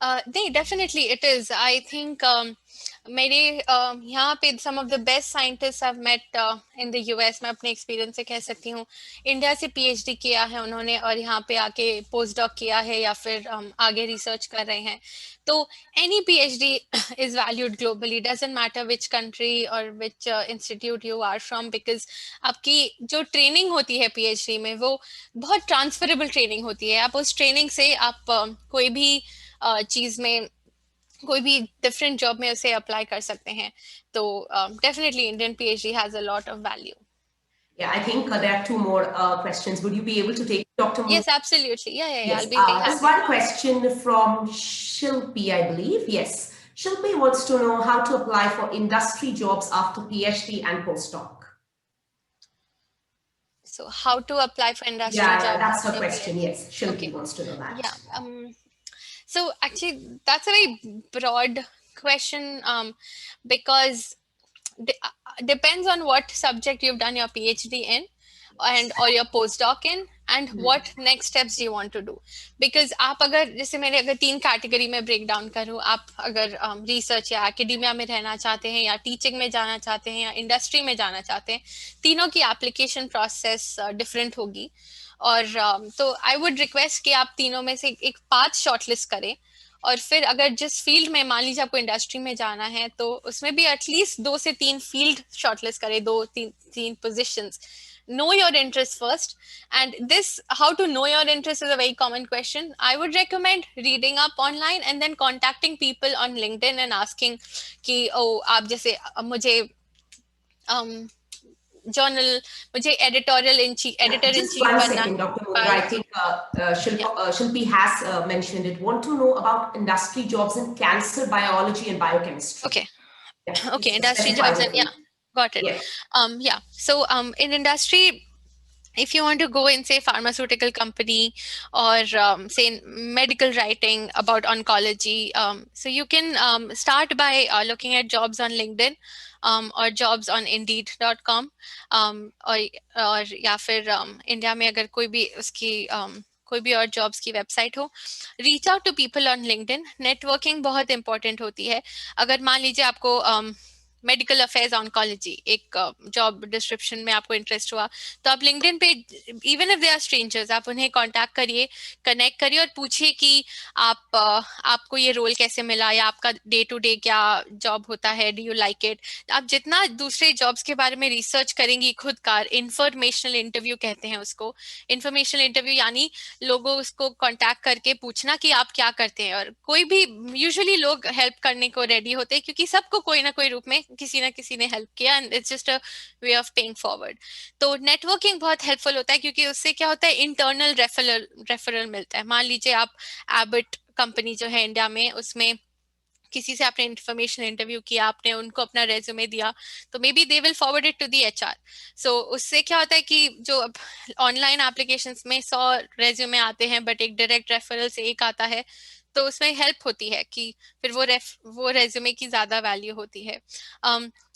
नहीं, definitely it is. I think मेरे यहाँ पे some of the best scientists I've met in the US, मैं अपने experience से कह सकती हूँ. इंडिया से PhD किया है उन्होंने और यहाँ पे आके पोस्ट डॉक किया है या फिर आगे रिसर्च कर रहे हैं. तो any PhD is valued globally, doesn't matter which country or which institute you are from, because आपकी जो ट्रेनिंग होती है PhD में वो बहुत ट्रांसफरेबल ट्रेनिंग होती है. आप उस ट्रेनिंग से आप कोई भी चीज में, कोई भी डिफरेंट जॉब में उसे अप्लाई कर सकते हैं. तो definitely Indian PhD has a lot of value. Yeah, I think there are 2 more questions. Would you be able to take Dr. Yes, absolutely. Yeah. Yes. I'll be very happy. There's one question from Shilpi, I believe. Yes. Shilpi wants to know how to apply for industry jobs after PhD and postdoc. So how to apply for industry Yeah, job? that's her after question. PhD? Yes, Shilpi Okay. wants to know that. Yeah. So actually, that's a very broad question because depends on what subject you've done your PhD in and or your postdoc in and what next steps do you want to do. Because आप अगर जैसे मैंने अगर 3 category में break down करूँ, आप अगर research या एकेडेमिया में रहना चाहते हैं या टीचिंग में जाना चाहते हैं या इंडस्ट्री में जाना चाहते हैं, तीनों की एप्लीकेशन प्रोसेस डिफरेंट होगी। और तो आई वुड रिक्वेस्ट कि आप तीनों में से एक पाथ शॉर्टलिस्ट करें और फिर अगर जिस फील्ड में मान लीजिए आपको इंडस्ट्री में जाना है तो उसमें भी एटलीस्ट 2 से 3 फील्ड शॉर्टलिस्ट करें, 2-3 positions. Know your interest first, and this how to know your interest is a very common question. I would recommend reading up online and then contacting people on LinkedIn and asking कि आप जैसे मुझे journal मुझे editor in Just chief one बनना second, है Dr. Mudra. I biology. think Shilpi has mentioned it. Want to know about industry jobs in cancer biology and biochemistry. Okay. Yeah, Okay, please industry specify jobs the and field. yeah, got it. Yes. Yeah. So in industry, if you want to go in say pharmaceutical company or say in medical writing about oncology, so you can start by looking at jobs on LinkedIn or jobs on Indeed.com और या फिर India में अगर कोई भी उसकी कोई भी और जॉब्स की वेबसाइट हो, reach out to people on LinkedIn. Networking बहुत इंपॉर्टेंट होती है. अगर मान लीजिए आपको मेडिकल अफेयर्स ऑन्कोलॉजी एक जॉब डिस्क्रिप्शन में आपको इंटरेस्ट हुआ तो आप लिंक्डइन पे even if they are strangers आप उन्हें कांटेक्ट करिए, कनेक्ट करिए और पूछिए कि आपको ये रोल कैसे मिला या आपका डे टू डे क्या जॉब होता है, डू यू लाइक इट. आप जितना दूसरे जॉब्स के बारे में रिसर्च करेंगी खुद का, इंफॉर्मेशनल इंटरव्यू कहते हैं उसको. इंफॉर्मेशनल इंटरव्यू यानी लोगों उसको कांटेक्ट करके पूछना कि आप क्या करते हैं. और कोई भी यूजुअली लोग हेल्प करने को रेडी होते हैं क्योंकि सबको कोई ना कोई रूप में किसी ना किसी ने हेल्प किया and it's just a way of paying forward. तो नेटवर्किंग बहुत हेल्पफुल होता है क्योंकि उससे क्या होता है इंटरनल रेफरल मिलता है. मान लीजिए आप एबट कंपनी जो है इंडिया में उसमें किसी से आपने इंफॉर्मेशन इंटरव्यू किया, आपने उनको अपना रेज्यूमे दिया तो maybe they will forward it to the HR. So उससे क्या होता है कि जो अब ऑनलाइन एप्लीकेशंस में 100 रेज्यूमे आते हैं बट एक डायरेक्ट रेफरल से एक आता है तो उसमें हेल्प होती है कि फिर वो रेज्यूमे की ज्यादा वैल्यू होती है.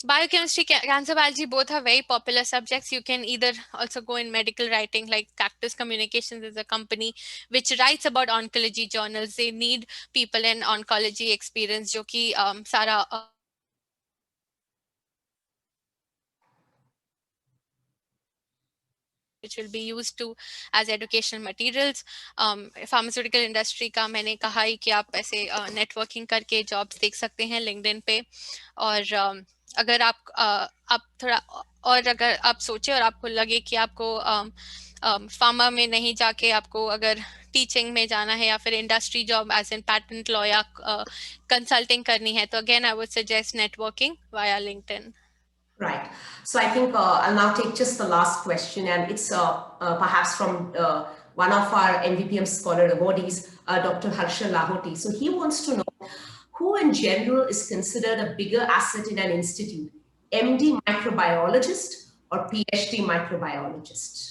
Biochemistry, cancer biology, both are very popular subjects. You can either also go in medical writing, like Cactus Communications is a company which writes about oncology journals. They need people in oncology experience, जो कि सारा which will be used to as educational materials. Pharmaceutical industry का मैंने कहा ही कि आप ऐसे networking करके jobs देख सकते हैं LinkedIn पे. और अगर आप थोड़ा और अगर आप सोचे और आपको लगे कि आपको फार्मा में नहीं जाके आपको अगर टीचिंग में जाना है या फिर industry job as in patent law या कंसल्टिंग करनी है तो again I would suggest networking via LinkedIn. Right. So I think I'll now take just the last question, and it's perhaps from one of our NVPM Scholar awardees, Dr. Harsha Lahoti. So he wants to know who in general is considered a bigger asset in an institute, MD microbiologist or PhD microbiologist?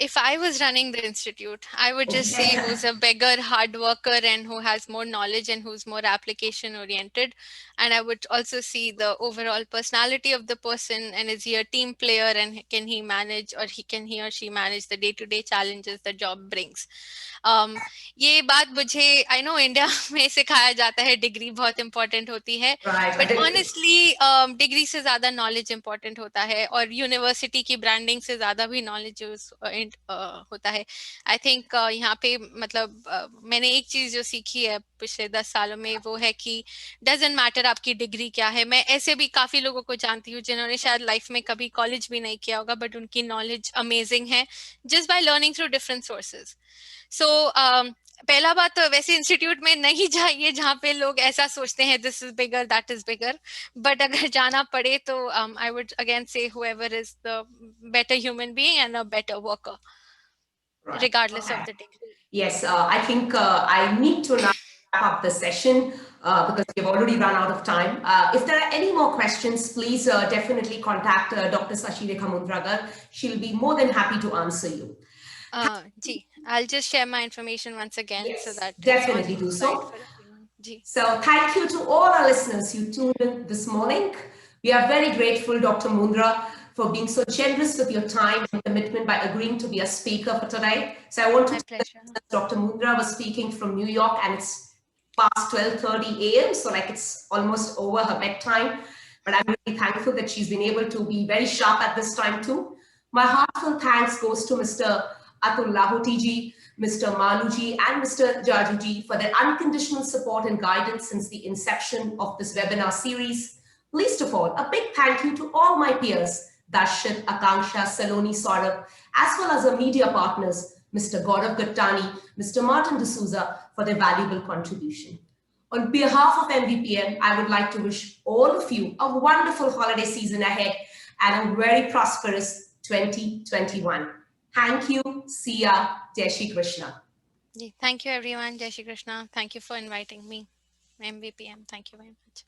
If I was running the institute, I would just say who's a bigger hard worker and who has more knowledge and who's more application oriented. And I would also see the overall personality of the person and is he a team player and can he manage or can he or she manage the day-to-day challenges the job brings. ये बात मुझे I know India में सिखाया जाता है degree बहुत important होती है बट ऑनेस्टली डिग्री से ज्यादा नॉलेज इंपॉर्टेंट होता है और यूनिवर्सिटी की ब्रांडिंग से ज्यादा भी नॉलेज होता है. आई थिंक यहाँ पे मतलब मैंने एक चीज जो सीखी है पिछले 10 सालों में वो है कि डजेंट मैटर आपकी डिग्री क्या है. मैं ऐसे भी काफी लोगों को जानती हूँ जिन्होंने शायद लाइफ में कभी कॉलेज भी नहीं किया होगा बट उनकी नॉलेज अमेजिंग है just by learning through different sources. So पहला बात तो वैसे इंस्टीट्यूट में नहीं जाइए जहाँ पे लोग ऐसा सोचते हैं this is bigger that is bigger. But अगर जाना पड़े तो आई वुड अगेन से whoever is the better human being and a better worker regardless of the degree. Yes, I think I need to now wrap up the session because we've already run out of time. If there are any more questions, please definitely contact Dr. Sashilekha Mundragar. She'll be more than happy to answer you. Ji, I'll just share my information once again Yes, so that definitely it's on do the so. slide for everyone. Ji. So thank you to all our listeners who tuned in this morning. We are very grateful, Dr. Mundra, for being so generous with your time and commitment by agreeing to be a speaker for today. So I want to My pleasure. Dr. Mundra was speaking from New York and it's past 12:30 a.m. So like it's almost over her bedtime. But I'm really thankful that she's been able to be very sharp at this time too. My heartfelt thanks goes to Mr. Atul Lahotiji, Mr. Maluji, and Mr. Jajuji for their unconditional support and guidance since the inception of this webinar series. Least of all, a big thank you to all my peers, Darshit, Akanksha, Saloni, Saurabh, as well as our media partners, Mr. Gaurav Gattani, Mr. Martin D'Souza, for their valuable contribution. On behalf of MVPM, I would like to wish all of you a wonderful holiday season ahead and a very prosperous 2021. Thank you. See ya. Jai Shri Krishna. Thank you, everyone. Jai Shri Krishna. Thank you for inviting me. MVPM. Thank you very much.